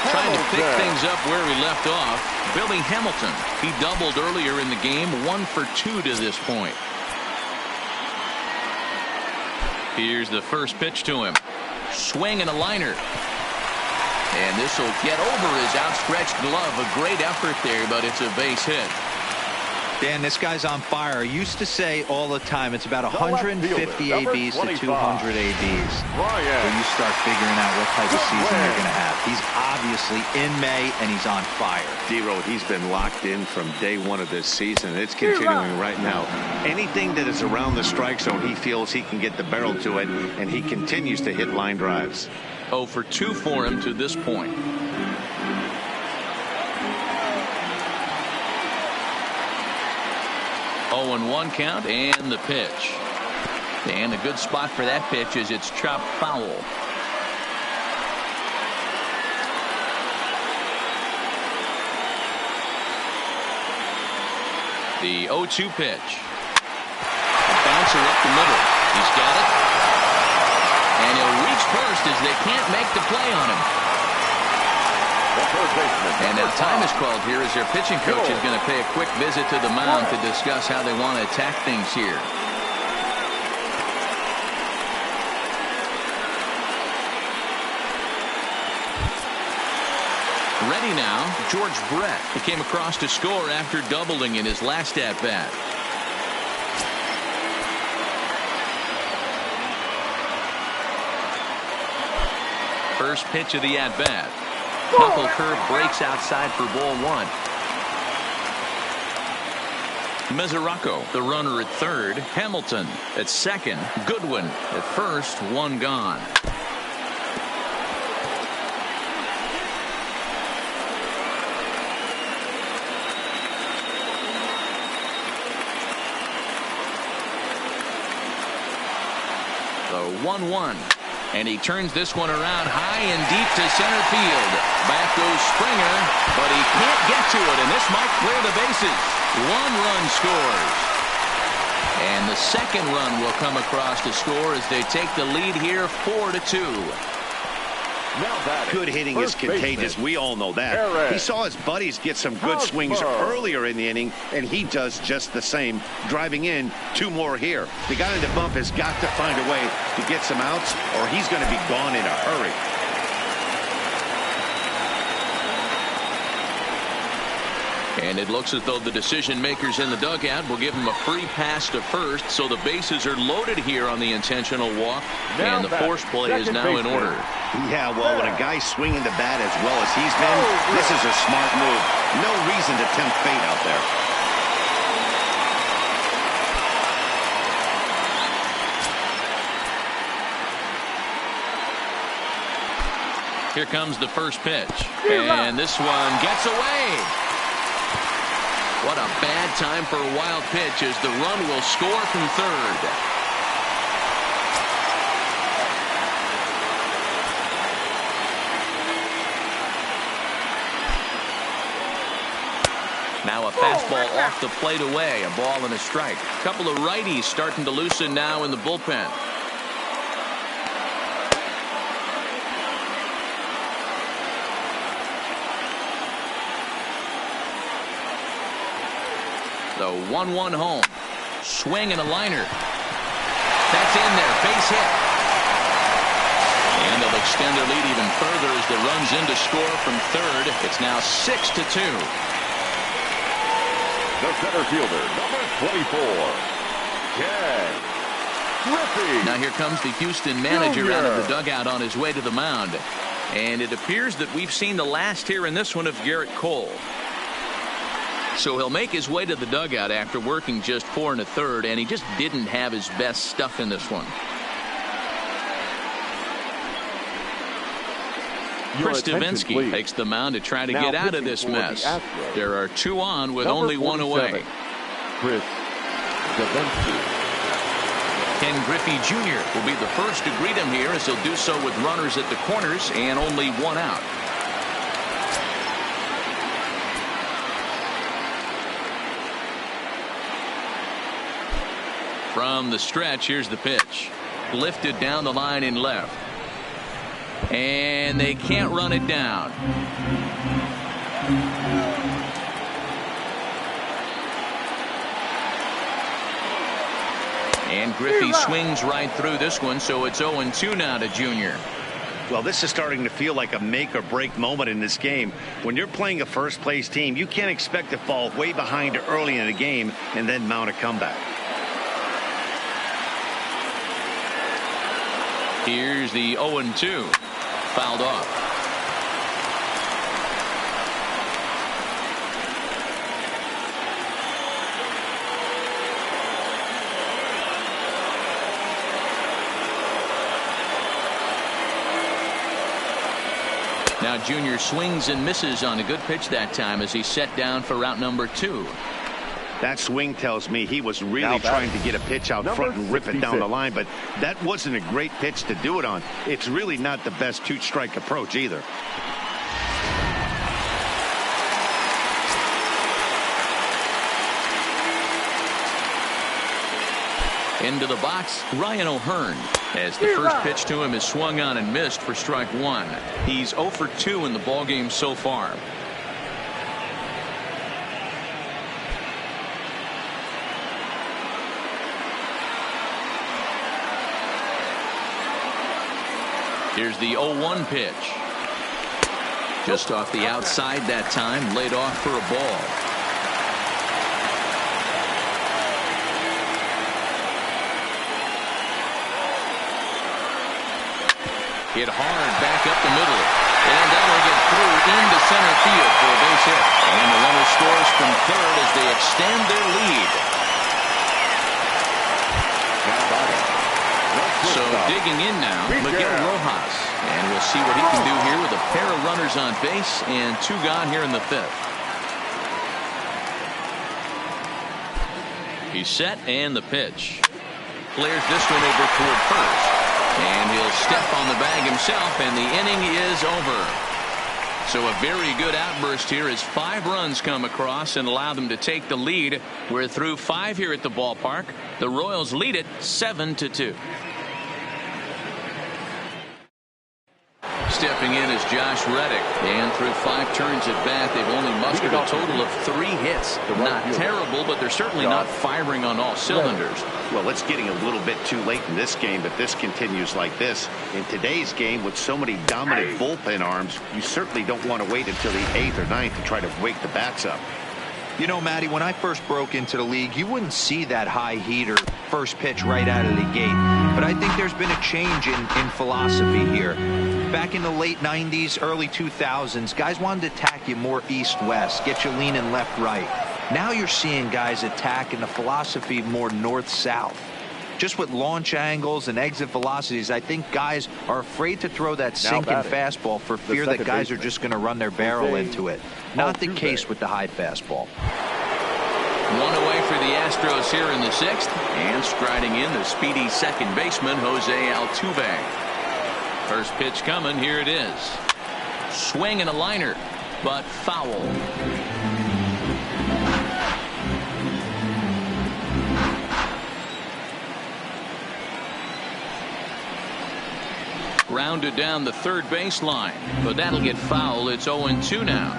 Speaker 1: Trying to pick things up where we left off, Billy Hamilton. He doubled earlier in the game, 1 for 2 to this point. Here's the first pitch to him. Swing and a liner. And this will get over his outstretched glove. A great effort there, but it's a base hit.
Speaker 4: Dan, this guy's on fire. I used to say all the time it's about 150 ABs to 200 ABs. When you start figuring out what type of season you're going to have. He's obviously in May, and he's on fire.
Speaker 2: D-Road, he's been locked in from day one of this season. It's continuing right now. Anything that is around the strike zone, he feels he can get the barrel to it, and he continues to hit line drives.
Speaker 1: 0 for 2 for him to this point. 0-1 count and the pitch. And a good spot for that pitch is it's chopped foul. The 0-2 pitch. A bouncer up the middle. He's got it. And he'll reach first as they can't make the play on him. And now time is called here as their pitching coach is going to pay a quick visit to the mound to discuss how they want to attack things here. Ready now, George Brett. He came across to score after doubling in his last at-bat. First pitch of the at-bat. Knuckle curve breaks outside for ball 1. Mesoraco, the runner at third. Hamilton at second. Goodwin at first. 1 gone. The 1-1. And he turns this one around high and deep to center field. Back goes Springer, but he can't get to it, and this might clear the bases. 1 run scores. And the second run will come across to score as they take the lead here 4-2.
Speaker 2: Good hitting is contagious. We all know that. He saw his buddies get some good swings earlier in the inning, and he does just the same, driving in 2 more here. The guy in the bump has got to find a way to get some outs, or he's going to be gone in a hurry.
Speaker 1: And it looks as though the decision makers in the dugout will give him a free pass to first, so the bases are loaded here on the intentional walk, and the force play is now in order.
Speaker 2: Yeah, well, when a guy's swinging the bat as well as he's been, this is a smart move. No reason to tempt fate out there.
Speaker 1: Here comes the first pitch, and this one gets away. What a bad time for a wild pitch as the run will score from third. Now a fastball off the plate away. A ball and a strike. A couple of righties starting to loosen now in the bullpen. The 1-1 home. Swing and a liner. That's in there. Base hit. And they'll extend their lead even further as the run's in to score from third. It's now 6-2.
Speaker 3: The center fielder, number 24, Ken Griffey.
Speaker 1: Now here comes the Houston manager out of the dugout on his way to the mound. And it appears that we've seen the last here in this one of Garrett Cole. So he'll make his way to the dugout after working just 4 1/3, and he just didn't have his best stuff in this one. Chris Davinsky takes the mound to try to get out of this mess. There are 2 on with only 1 away.
Speaker 3: Chris Davinsky.
Speaker 1: Ken Griffey Jr. will be the first to greet him here as he'll do so with runners at the corners and only 1 out. From the stretch, here's the pitch. Lifted down the line in left. And they can't run it down. And Griffey swings right through this one, so it's 0-2 now to Junior.
Speaker 2: Well, this is starting to feel like a make or break moment in this game. When you're playing a first place team, you can't expect to fall way behind early in the game and then mount a comeback.
Speaker 1: Here's the 0-2. Fouled off. Now Junior swings and misses on a good pitch that time as he's set down for route number 2.
Speaker 2: That swing tells me he was really trying to get a pitch out front and rip it down the line, but that wasn't a great pitch to do it on. It's really not the best two-strike approach either.
Speaker 1: Into the box, Ryan O'Hearn, as the first pitch to him is swung on and missed for strike 1. He's 0 for 2 in the ballgame so far. Here's the 0-1 pitch. Just off the outside that time, laid off for a ball. Hit hard back up the middle. And that'll get through into center field for a base hit. And the runner scores from third as they extend their lead. So digging in now, Miguel Rojas. And we'll see what he can do here with a pair of runners on base and 2 gone here in the 5th. He's set and the pitch. Flares this one over toward first. And he'll step on the bag himself, and the inning is over. So a very good outburst here as 5 runs come across and allow them to take the lead. We're through 5 here at the ballpark. The Royals lead it 7-2. Stepping in is Josh Reddick, and through 5 turns at bat, they've only mustered a total of 3 hits. Not terrible, but they're certainly not firing on all cylinders.
Speaker 2: Well, it's getting a little bit too late in this game, but this continues like this. In today's game, with so many dominant bullpen arms, you certainly don't want to wait until the 8th or 9th to try to wake the bats up.
Speaker 4: You know, Matty, when I first broke into the league, you wouldn't see that high heater first pitch right out of the gate. But I think there's been a change in philosophy here. Back in the late 90s, early 2000s, guys wanted to attack you more east-west, get you leaning left-right. Now you're seeing guys attack in the philosophy more north-south. Just with launch angles and exit velocities, I think guys are afraid to throw that sinking fastball for fear that guys are just going to run their barrel into it. Not the case with the high fastball.
Speaker 1: 1 away for the Astros here in the 6th. And striding in, the speedy second baseman, Jose Altuve. First pitch coming, here it is. Swing and a liner, but foul. Rounded down the third baseline, but that'll get foul. It's 0-2 now.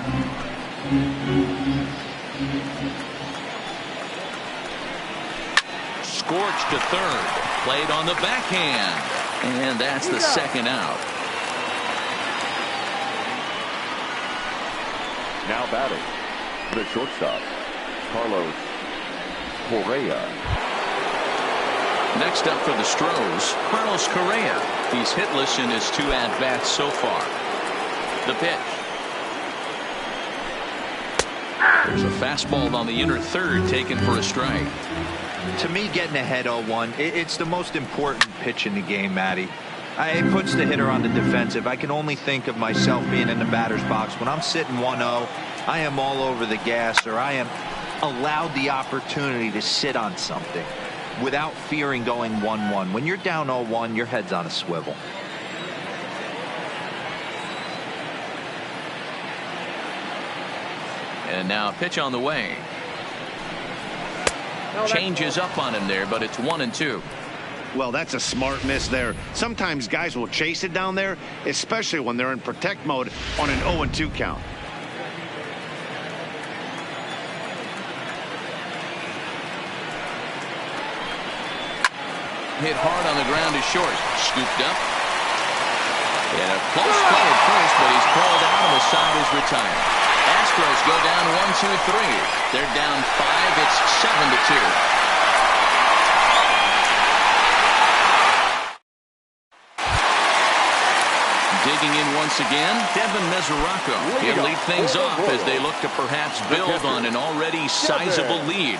Speaker 1: Scorched to third, played on the backhand. And that's the second out.
Speaker 3: Now batting, the shortstop, Carlos Correa.
Speaker 1: Next up for the Stros, Carlos Correa. He's hitless in his 2 at-bats so far. The pitch. There's a fastball on the inner third taken for a strike.
Speaker 4: To me, getting ahead 0-1, it's the most important pitch in the game, Matty. It puts the hitter on the defensive. I can only think of myself being in the batter's box. When I'm sitting 1-0, I am all over the gas, or I am allowed the opportunity to sit on something without fearing going 1-1. When you're down 0-1, your head's on a swivel.
Speaker 1: And now a pitch on the way. Changes up on him there, but it's 1-2.
Speaker 2: Well, that's a smart miss there. Sometimes guys will chase it down there, especially when they're in protect mode on an 0-2 count.
Speaker 1: Hit hard on the ground is short. Scooped up. And a close play at first, but he's called out and the side is retired. Astros go down 1-2-3. They're down 5. It's 7-2. Digging in once again, Devin Mesoraco. He'll lead things off as they look to perhaps build on an already sizable lead.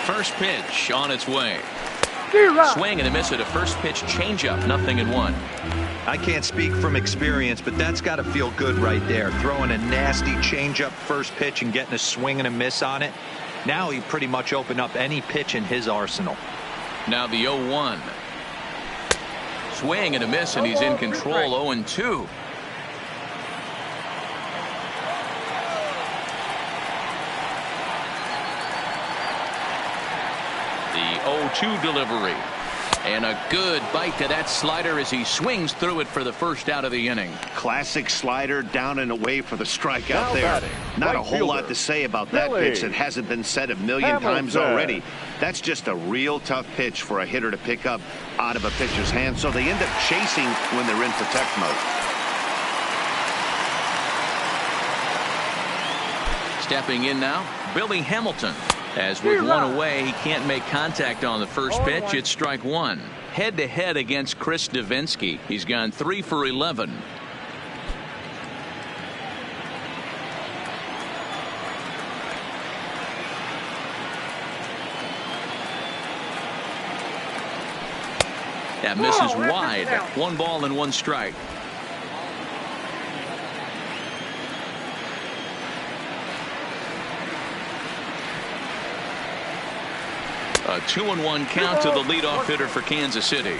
Speaker 1: First pitch on its way. Swing and a miss at a first pitch changeup. 0-1.
Speaker 4: I can't speak from experience, but that's got to feel good right there. Throwing a nasty changeup first pitch and getting a swing and a miss on it. Now he pretty much opened up any pitch in his arsenal.
Speaker 1: Now the 0-1. Swing and a miss, and he's in control. 0-2. The 0-2 delivery. And a good bite to that slider as he swings through it for the first out of the inning.
Speaker 2: Classic slider down and away for the strike out there. Not a whole lot to say about that pitch that hasn't been said a million times already. That's just a real tough pitch for a hitter to pick up out of a pitcher's hand. So they end up chasing when they're in protect mode.
Speaker 1: Stepping in now, Billy Hamilton. As with one away, he can't make contact on the first pitch. It's strike one. Head-to-head against Chris Davinsky. He's gone 3 for 11. That misses wide. 1 ball and 1 strike. A 2-1 count to the leadoff hitter for Kansas City.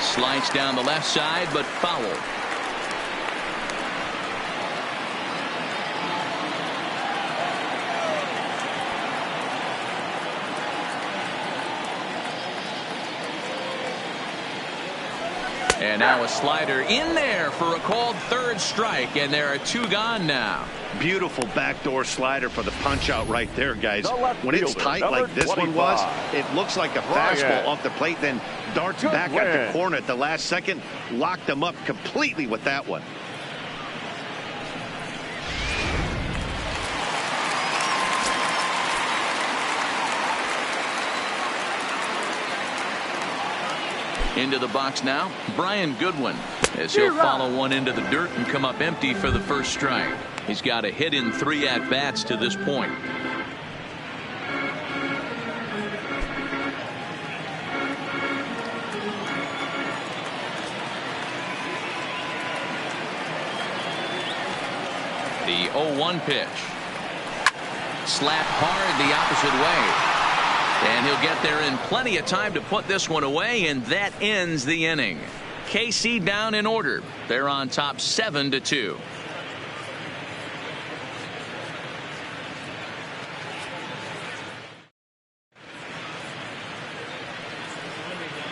Speaker 1: Slides down the left side, but foul. And now a slider in there for a called third strike, and there are 2 gone now.
Speaker 2: Beautiful backdoor slider for the punch out right there, guys. When it's tight like this one was, it looks like a fastball off the plate, then darts back at the corner at the last second. Locked them up completely with that one.
Speaker 1: Into the box now, Brian Goodwin, as he'll follow one into the dirt and come up empty for the first strike. He's got a hit in 3 at-bats to this point. The 0-1 pitch. Slapped hard the opposite way. And he'll get there in plenty of time to put this one away, and that ends the inning. KC down in order. They're on top 7-2.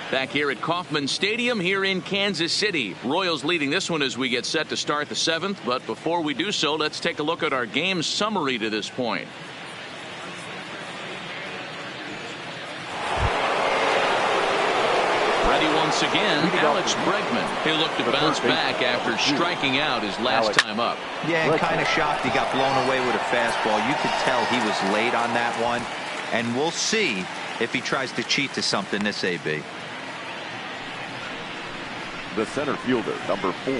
Speaker 1: Back here at Kauffman Stadium here in Kansas City. Royals leading this one as we get set to start the 7th. But before we do so, let's take a look at our game summary to this point. Once again, Alex Bregman. He'll look to bounce back after striking out his last time up.
Speaker 4: Yeah, and kind of shocked he got blown away with a fastball. You could tell he was late on that one. And we'll see if he tries to cheat to something this AB.
Speaker 3: The center fielder, number 4,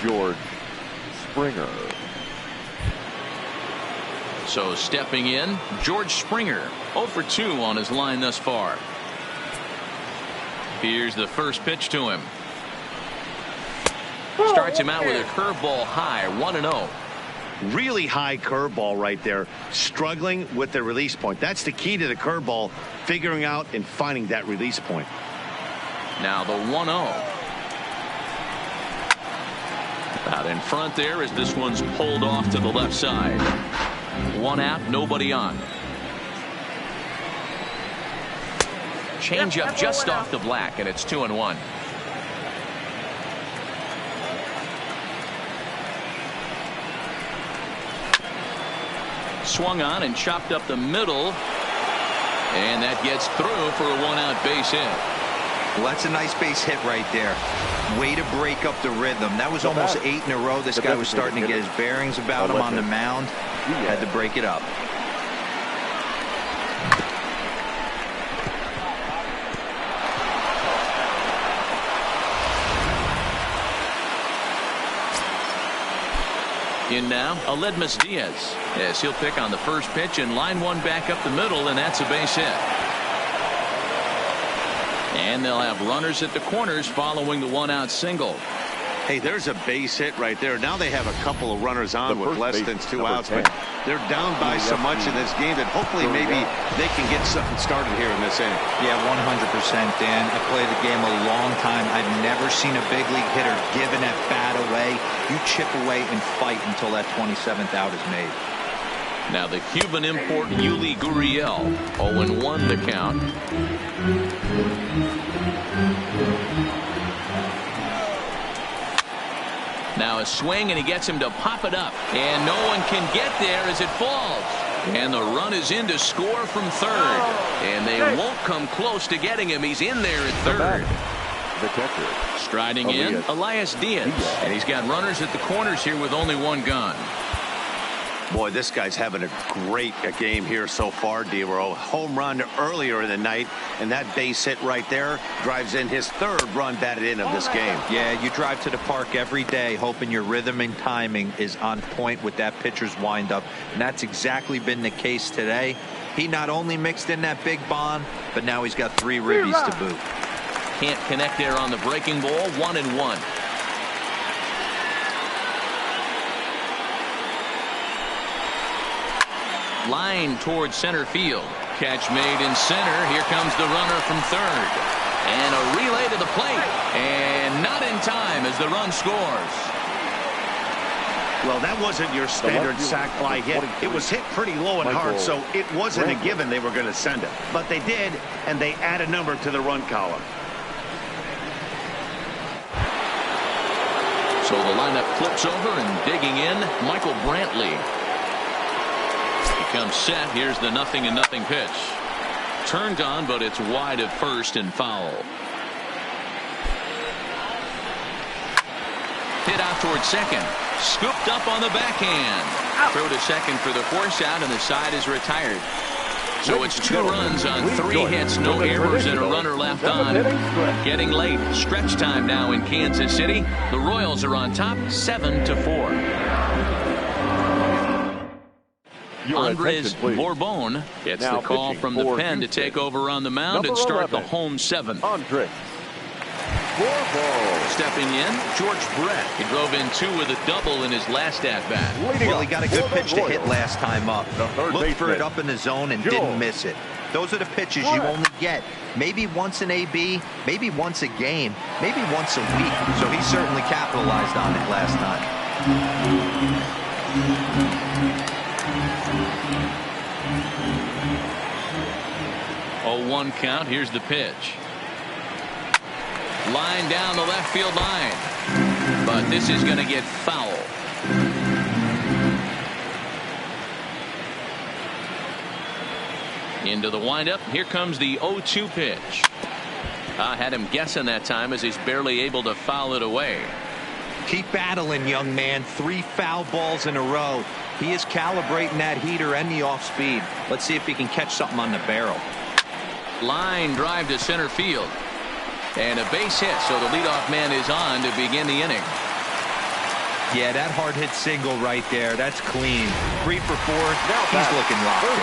Speaker 3: George Springer.
Speaker 1: So stepping in, George Springer. 0 for 2 on his line thus far. Here's the first pitch to him. Starts him out with a curveball high, 1-0.
Speaker 2: Really high curveball right there. Struggling with the release point. That's the key to the curveball, figuring out and finding that release point.
Speaker 1: Now the 1-0. Out in front there as this one's pulled off to the left side. One out, nobody on. Change up just off the black, and it's 2-1. Swung on and chopped up the middle, and that gets through for a 1-out base hit.
Speaker 4: Well, that's a nice base hit right there. Way to break up the rhythm. That was almost 8 in a row. This guy was starting to get his bearings about him on the mound. Had to break it up.
Speaker 1: In now, Aledmus Diaz. Yes, he'll pick on the first pitch and line one back up the middle, and that's a base hit. And they'll have runners at the corners following the 1-out single.
Speaker 2: Hey, there's a base hit right there. Now they have a couple of runners on with less than 2 outs, but they're down by so much in this game that hopefully maybe they can get something started here in this inning.
Speaker 4: Yeah, 100%, Dan. I played the game a long time. I've never seen a big league hitter give an at-bat away. You chip away and fight until that 27th out is made.
Speaker 1: Now the Cuban import Yuli Gurriel, 0-1 the count. Now a swing, and he gets him to pop it up, and no one can get there as it falls. And the run is in to score from third, and they won't come close to getting him. He's in there at third.
Speaker 3: The catcher.
Speaker 1: Striding in, Elias Diaz, and he's got runners at the corners here with only one gun.
Speaker 2: Boy, this guy's having a great game here so far, D-Row. Home run earlier in the night, and that base hit right there drives in his third run batted in of this game.
Speaker 4: Yeah, you drive to the park every day hoping your rhythm and timing is on point with that pitcher's windup, and that's exactly been the case today. He not only mixed in that big bomb, but now he's got 3 ribbies to boot.
Speaker 1: Can't connect there on the breaking ball. 1-1. Line towards center field. Catch made in center. Here comes the runner from third. And a relay to the plate. And not in time as the run scores.
Speaker 2: Well, that wasn't your standard sac fly hit. It was hit pretty low and hard, so it wasn't a given they were going to send it. But they did, and they add a number to the run column.
Speaker 1: So the lineup flips over, and digging in, Michael Brantley. Comes set. Here's the 0-0 pitch. Turned on, but it's wide at first and foul. Hit out towards second. Scooped up on the backhand. Throw to second for the force out, and the side is retired. So it's 2 runs on 3 hits, no errors, and a runner left on. Getting late. Stretch time now in Kansas City. The Royals are on top, 7-4. Andres Bourbon gets the call from the pen to take over on the mound and start the home 7th.
Speaker 3: Andres Bourbon.
Speaker 1: Stepping in, George Brett. He drove in 2 with a double in his last at-bat.
Speaker 4: Well, he got a good pitch to hit last time up. Looked for it up in the zone and didn't miss it. Those are the pitches you only get maybe once in AB, maybe once a game, maybe once a week. So he certainly capitalized on it last time.
Speaker 1: 0-1 count. Here's the pitch. Line down the left field line. But this is going to get foul. Into the windup. Here comes the 0-2 pitch. I had him guessing that time as he's barely able to foul it away.
Speaker 4: Keep battling, young man. 3 foul balls in a row. He is calibrating that heater and the off speed. Let's see if he can catch something on the barrel.
Speaker 1: Line drive to center field. And a base hit, so the leadoff man is on to begin the inning.
Speaker 4: Yeah, that hard hit single right there. That's clean. 3 for 4. He's looking locked in.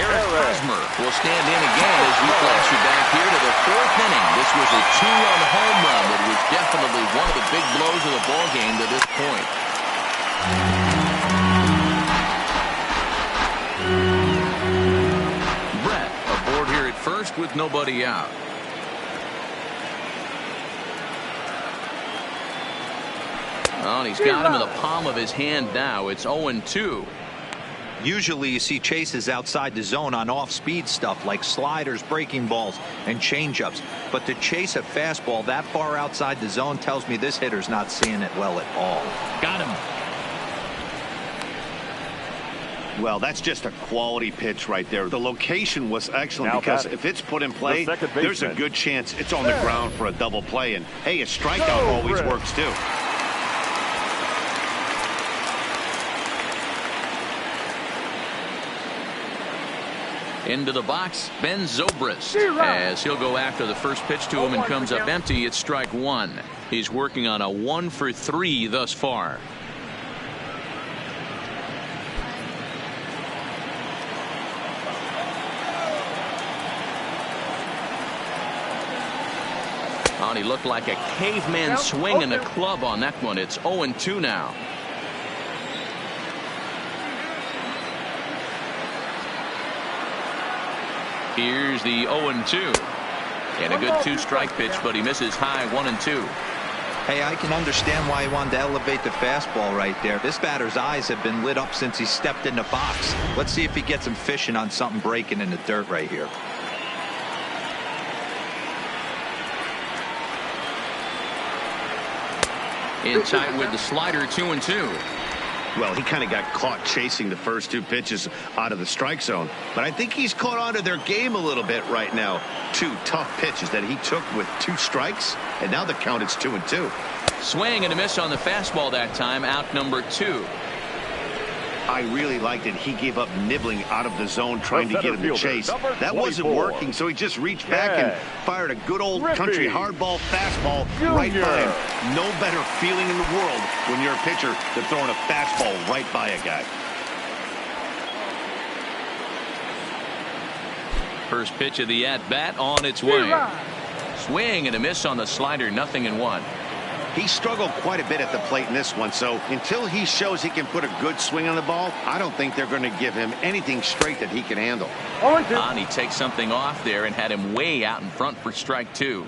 Speaker 1: Eric Hosmer will stand in again as we flash you back here to the 4th inning. This was a 2-run home run that was definitely one of the big blows of the ball game to this point. Brett aboard here at first with nobody out. Oh, and he's got him in the palm of his hand now. It's 0-2.
Speaker 4: Usually you see chases outside the zone on off-speed stuff like sliders, breaking balls, and changeups. But to chase a fastball that far outside the zone tells me this hitter's not seeing it well at all.
Speaker 1: Got him.
Speaker 2: Well, that's just a quality pitch right there. The location was excellent
Speaker 3: Now
Speaker 2: because
Speaker 3: batting,
Speaker 2: if it's put in play,
Speaker 3: the second
Speaker 2: there's a
Speaker 3: baseman.
Speaker 2: good chance it's on the ground for a double play. And, hey, a strikeout always works, too.
Speaker 1: Into the box, Ben Zobrist, as he'll go after the first pitch to him and comes up empty. It's strike one. He's working on a 1-for-3 thus far. Oh, and he looked like a caveman swinging a club on that one. It's 0-2 now. Here's the 0-2. And a good two-strike pitch, but he misses high 1-2.
Speaker 4: Hey, I can understand why he wanted to elevate the fastball right there. This batter's eyes have been lit up since he stepped in the box. Let's see if he gets him fishing on something breaking in the dirt right here.
Speaker 1: In tight with the slider, 2-2.
Speaker 2: Well, he kind of got caught chasing the first two pitches out of the strike zone. But I think he's caught on to their game a little bit right now. Two tough pitches that he took with two strikes, and now the count is 2-2.
Speaker 1: Swing and a miss on the fastball that time, out number 2.
Speaker 2: I really liked it. He gave up nibbling out of the zone trying to get him to chase. That wasn't
Speaker 3: 24.
Speaker 2: working, so he just reached back and fired a good old country hardball fastball right by him. No better feeling in the world when you're a pitcher than throwing a fastball right by a guy.
Speaker 1: First pitch of the at-bat on its way. Swing and a miss on the slider, 0-1.
Speaker 2: He struggled quite a bit at the plate in this one, so until he shows he can put a good swing on the ball, I don't think they're going to give him anything straight that he can handle.
Speaker 1: And he takes something off there and had him way out in front for strike 2.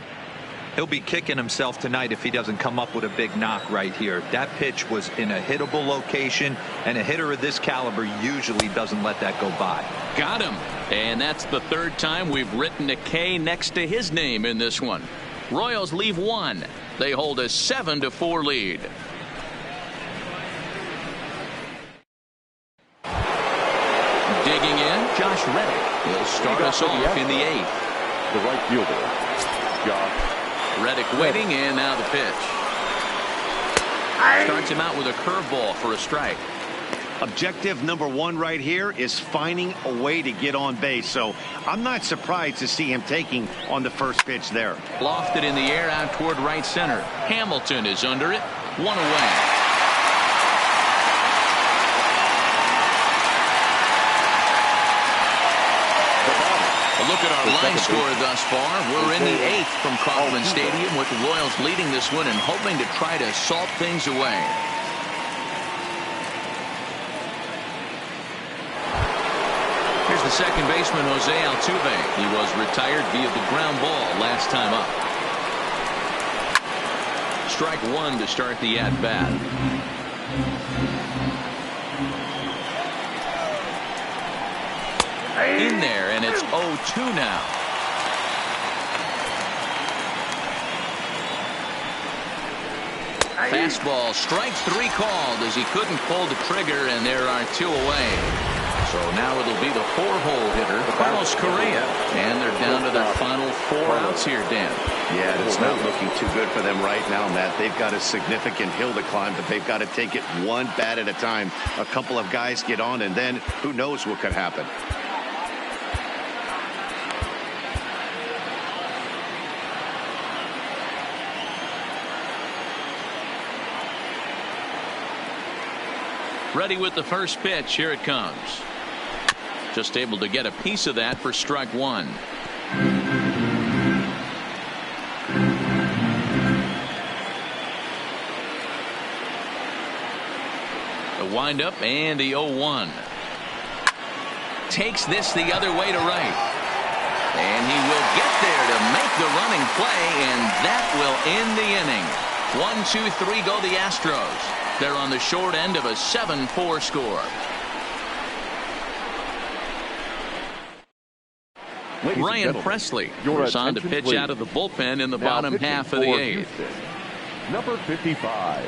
Speaker 4: He'll be kicking himself tonight if he doesn't come up with a big knock right here. That pitch was in a hittable location, and a hitter of this caliber usually doesn't let that go by.
Speaker 1: Got him. And that's the third time we've written a K next to his name in this one. Royals leave one. They hold a 7-4 lead. Digging in, Josh Reddick. He'll start us off in the 8th.
Speaker 3: The right fielder, Josh
Speaker 1: Reddick waiting, and now the pitch. Starts him out with a curveball for a strike.
Speaker 2: Objective number one right here is finding a way to get on base. So I'm not surprised to see him taking on the first pitch there.
Speaker 1: Lofted in the air out toward right center. Hamilton is under it. One away. A look at our line score thus far. We're in the 8th from Kauffman Stadium with the Royals leading this one and hoping to try to salt things away. Here's the second baseman, Jose Altuve. He was retired via the ground ball last time up. Strike one to start the at-bat. In there, and it's 0-2 now. Fastball, strike 3 called as he couldn't pull the trigger, and there are 2 away. So now it'll be the 4-hole hitter, Carlos Correa. And they're down to their final 4 outs here, Dan.
Speaker 2: Yeah, it's not looking too good for them right now, Matt. They've got a significant hill to climb, but they've got to take it one bat at a time. A couple of guys get on, and then who knows what could happen.
Speaker 1: Ready with the first pitch. Here it comes. Just able to get a piece of that for strike 1. The windup and the 0-1. Takes this the other way to right. And he will get there to make the running play, and that will end the inning. 1-2-3 go the Astros. They're on the short end of a 7-4 score. Ryan Presley is on to pitch out of the bullpen in the bottom half of the 8th.
Speaker 3: Number 55,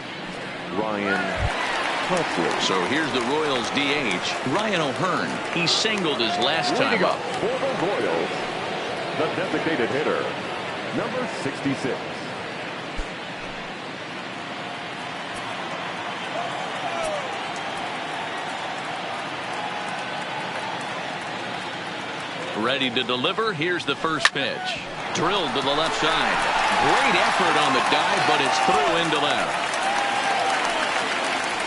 Speaker 3: Ryan Presley.
Speaker 1: So here's the Royals DH, Ryan O'Hearn. He singled his last time up.
Speaker 3: For the Royals, the designated hitter, number 66.
Speaker 1: Ready to deliver. Here's the first pitch. Drilled to the left side. Great effort on the dive, but it's through into left.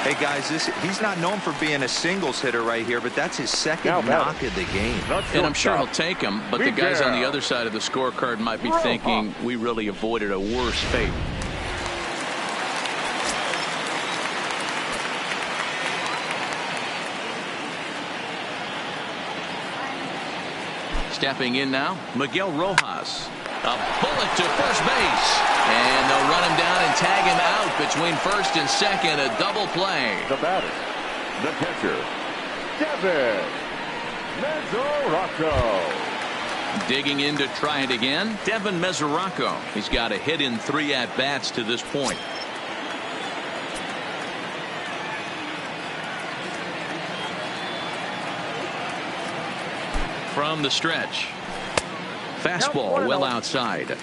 Speaker 4: Hey, guys, he's not known for being a singles hitter right here, but that's his second knock of the game.
Speaker 1: And I'm sure he'll take him, but the guys on the other side of the scorecard might be thinking we really avoided a worse fate. Stepping in now, Miguel Rojas. A bullet to first base. And they'll run him down and tag him out between first and second. A double play.
Speaker 3: The batter, the catcher, Devin Mesoraco.
Speaker 1: Digging in to try it again, Devin Mesoraco. He's got a hit in 3 at-bats to this point. From the stretch. Fastball well outside.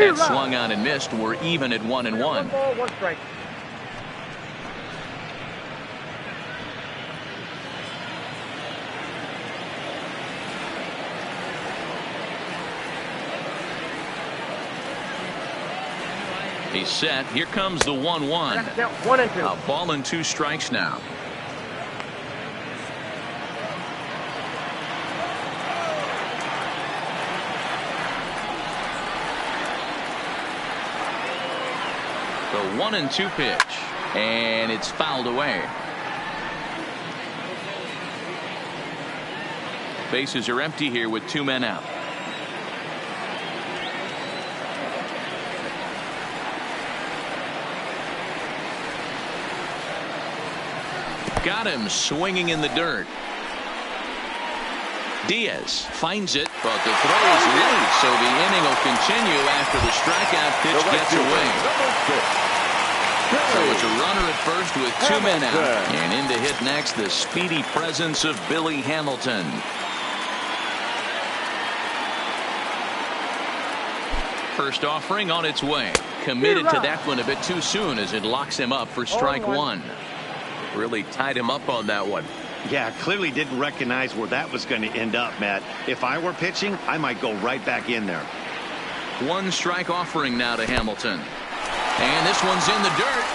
Speaker 1: And swung on and missed. We're even at 1-1.
Speaker 6: 1 ball, 1 strike.
Speaker 1: He's set. Here comes the 1-1.
Speaker 6: 1 and 2.
Speaker 1: A ball and 2 strikes now. The 1-2 pitch, and it's fouled away. Bases are empty here with 2 men out. Got him swinging in the dirt. Diaz finds it, but the throw is late, so the inning will continue after the strikeout pitch gets away. So it's a runner at first with 2 men out. And in to hit next, the speedy presence of Billy Hamilton. First offering on its way. Committed to that one a bit too soon as it locks him up for strike 1. Really tied him up on that one.
Speaker 2: Yeah, clearly didn't recognize where that was going to end up, Matt. If I were pitching, I might go right back in there.
Speaker 1: 1 strike offering now to Hamilton. And this one's in the dirt.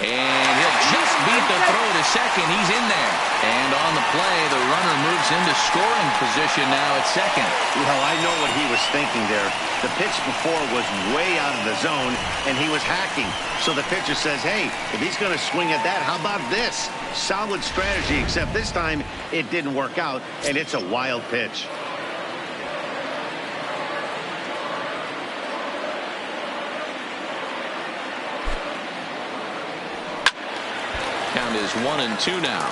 Speaker 1: And he'll just beat the throw to second. He's in there. And on the play, the runner moves into scoring position now at second.
Speaker 2: Well, I know what he was thinking there. The pitch before was way out of the zone, and he was hacking. So the pitcher says, hey, if he's going to swing at that, how about this? Solid strategy, except this time it didn't work out, and it's a wild pitch.
Speaker 1: Count is 1-2 now.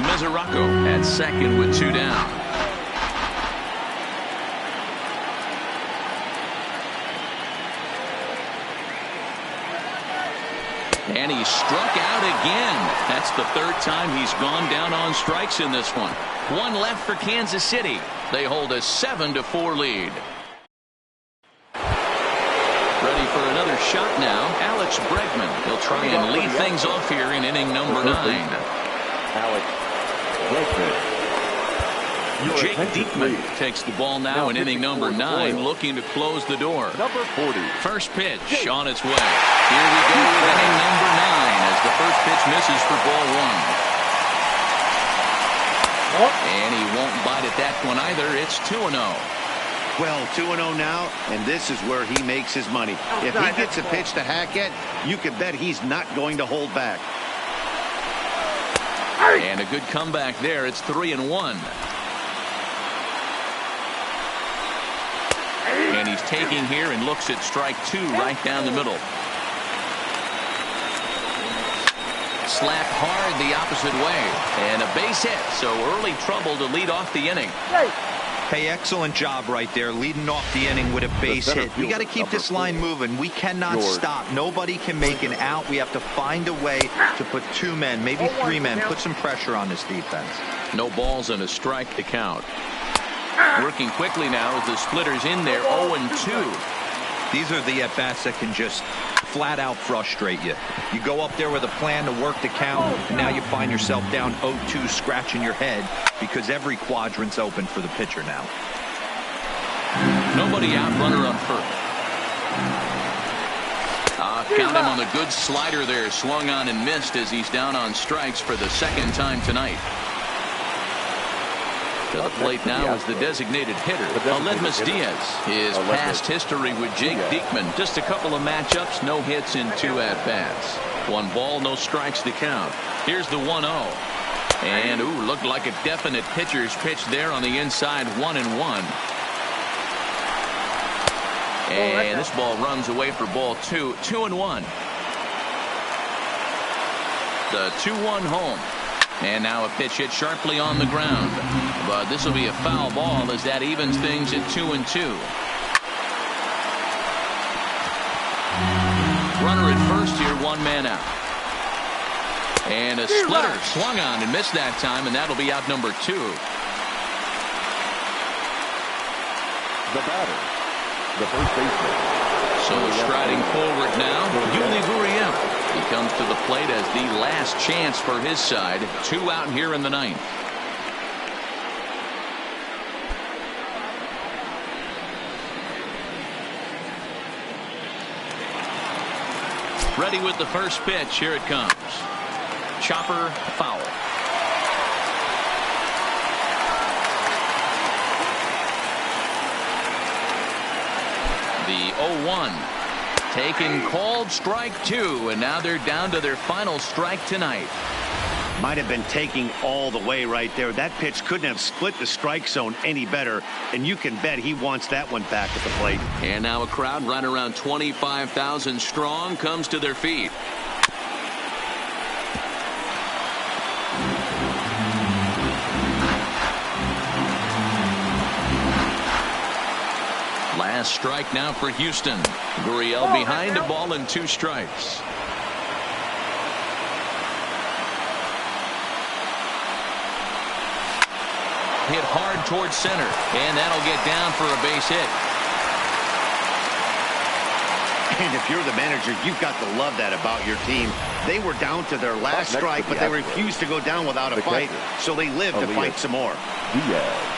Speaker 1: Mesoraco at second with 2 down. And he struck out again. That's the 3rd time he's gone down on strikes in this one. 1 left for Kansas City. They hold a 7-4 lead. Ready for another shot now. Alex Bregman. He'll try and lead things off here in inning number 9.
Speaker 3: Alex Bregman.
Speaker 1: Jake Diekman takes the ball now in inning number 9, looking to close the door.
Speaker 3: Number 40.
Speaker 1: First pitch on its way. Here we go with inning number 9 as the first pitch misses for ball 1. And he won't bite at that one either. It's 2-0.
Speaker 2: Well, 2-0 now, and this is where he makes his money. If he gets a pitch to hack at, you can bet he's not going to hold back.
Speaker 1: And a good comeback there. It's 3-1. And he's taking here and looks at strike 2 right down the middle. Slapped hard the opposite way. And a base hit. So early trouble to lead off the inning.
Speaker 4: Hey, excellent job right there, leading off the inning with a base hit. We got to keep this line moving. We cannot stop. Nobody can make an out. We have to find a way to put 2 men, maybe 3 men, put some pressure on this defense.
Speaker 1: No balls and a strike to count. Working quickly now as the splitter's in there, 0-2.
Speaker 4: These are the at-bats that can just flat out frustrate you. You go up there with a plan to work the count, and now you find yourself down 0-2 scratching your head because every quadrant's open for the pitcher now.
Speaker 1: Nobody out, runner on first. Count him on the good slider there. Swung on and missed as he's down on strikes for the second time tonight. To the plate now is the designated hitter, Aledmus Diaz. His past history with Jake Diekman. Just a couple of matchups, no hits in 2 at-bats. 1 ball, no strikes to count. Here's the 1-0. And, looked like a definite pitcher's pitch there on the inside, 1-1. And this ball runs away for ball 2, 2-1. The 2-1 home. And now a pitch hit sharply on the ground. But this will be a foul ball as that evens things at 2-2. Runner at first here, 1 man out. And a splitter swung on and missed that time, and that'll be out number 2.
Speaker 3: The batter, the first baseman.
Speaker 1: So striding forward now, Yuli Gurriel. He comes to the plate as the last chance for his side. 2 out here in the 9th. Ready with the first pitch. Here it comes. Chopper, foul. The 0-1. Taken, called, strike 2, and now they're down to their final strike tonight.
Speaker 2: Might have been taking all the way right there. That pitch couldn't have split the strike zone any better, and you can bet he wants that one back at the plate.
Speaker 1: And now a crowd right around 25,000 strong comes to their feet. Last strike now for Houston. Gurriel behind, a ball and 2 strikes. Hit hard towards center, and that'll get down for a base hit.
Speaker 2: And if you're the manager, you've got to love that about your team. They were down to their last strike, but they refused to go down without a fight, so they lived to fight some more.
Speaker 3: Diaz.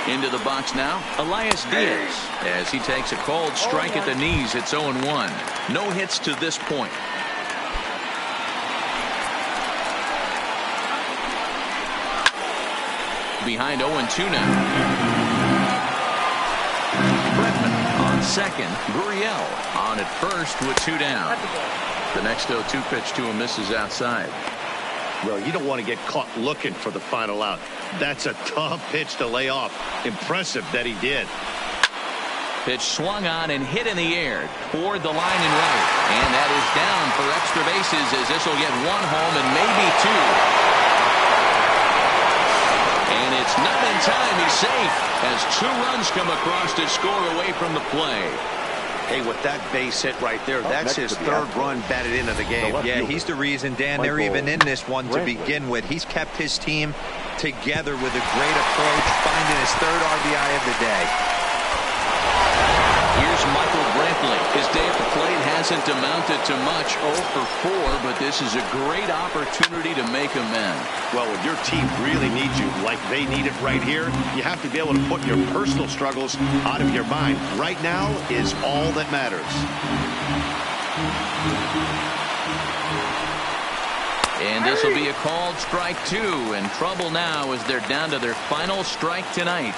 Speaker 1: Into the box now, Elias Diaz, as he takes a called strike at the knees. It's 0-1. No hits to this point. Behind 0-2 now. Bregman on second. Gurriel on at first with 2 down. The next 0-2 pitch to him misses outside.
Speaker 2: Well, you don't want to get caught looking for the final out. That's a tough pitch to lay off. Impressive that he did.
Speaker 1: Pitch swung on and hit in the air toward the line and right. And that is down for extra bases as this will get 1 home and maybe 2. And it's not in time. He's safe as 2 runs come across to score away from the play.
Speaker 2: Hey, with that base hit right there, that's his 3rd run batted into the game.
Speaker 4: Yeah, he's the reason, Dan, they're even in this one to begin with. He's kept his team together with a great approach, finding his 3rd RBI of the day.
Speaker 1: Here's Michael Brantley. His day at the plate has hasn't amounted to much, 0 for 4, but this is a great opportunity to make amends.
Speaker 2: Well, when your team really needs you like they need it right here, you have to be able to put your personal struggles out of your mind. Right now is all that matters.
Speaker 1: And this will be a called strike 2, and trouble now as they're down to their final strike tonight.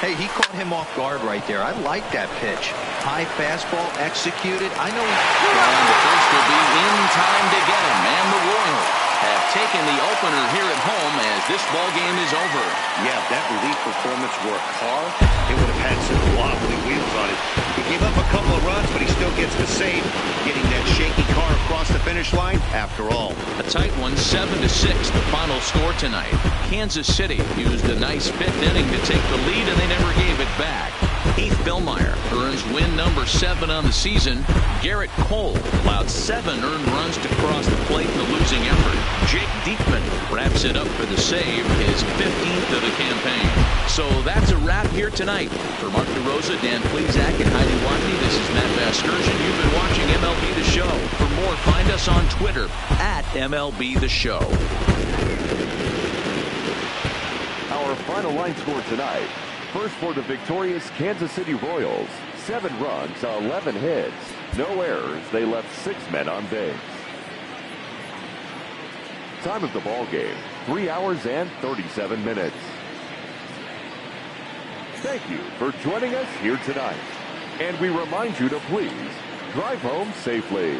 Speaker 4: Hey, he caught him off guard right there. I like that pitch. High fastball executed. I know
Speaker 1: And the first will be in time to get him, and the Royals have taken the opener here at home as this ball game is over.
Speaker 2: Yeah, if that relief performance were a car, it would have had some wobbly wheels on it. He gave up a couple of runs, but he still gets the save, getting that shaky car across the finish line after all.
Speaker 1: A tight one, 7-6, the final score tonight. Kansas City used a nice 5th inning to take the lead, and they never gave it back. Heath Billmeyer earns win number 7 on the season. Garrett Cole allowed 7 earned runs to cross the plate in the losing effort. Jake Diekman wraps it up for the save, his 15th of the campaign. So that's a wrap here tonight. For Mark DeRosa, Dan Plesac, and Heidi Watney, this is Matt Vasgersian. You've been watching MLB The Show. For more, find us on Twitter at MLB The Show.
Speaker 3: Our final line score tonight. First for the victorious Kansas City Royals. 7 runs, 11 hits. No errors. They left 6 men on base. Time of the ball game, 3 hours and 37 minutes. Thank you for joining us here tonight. And we remind you to please drive home safely.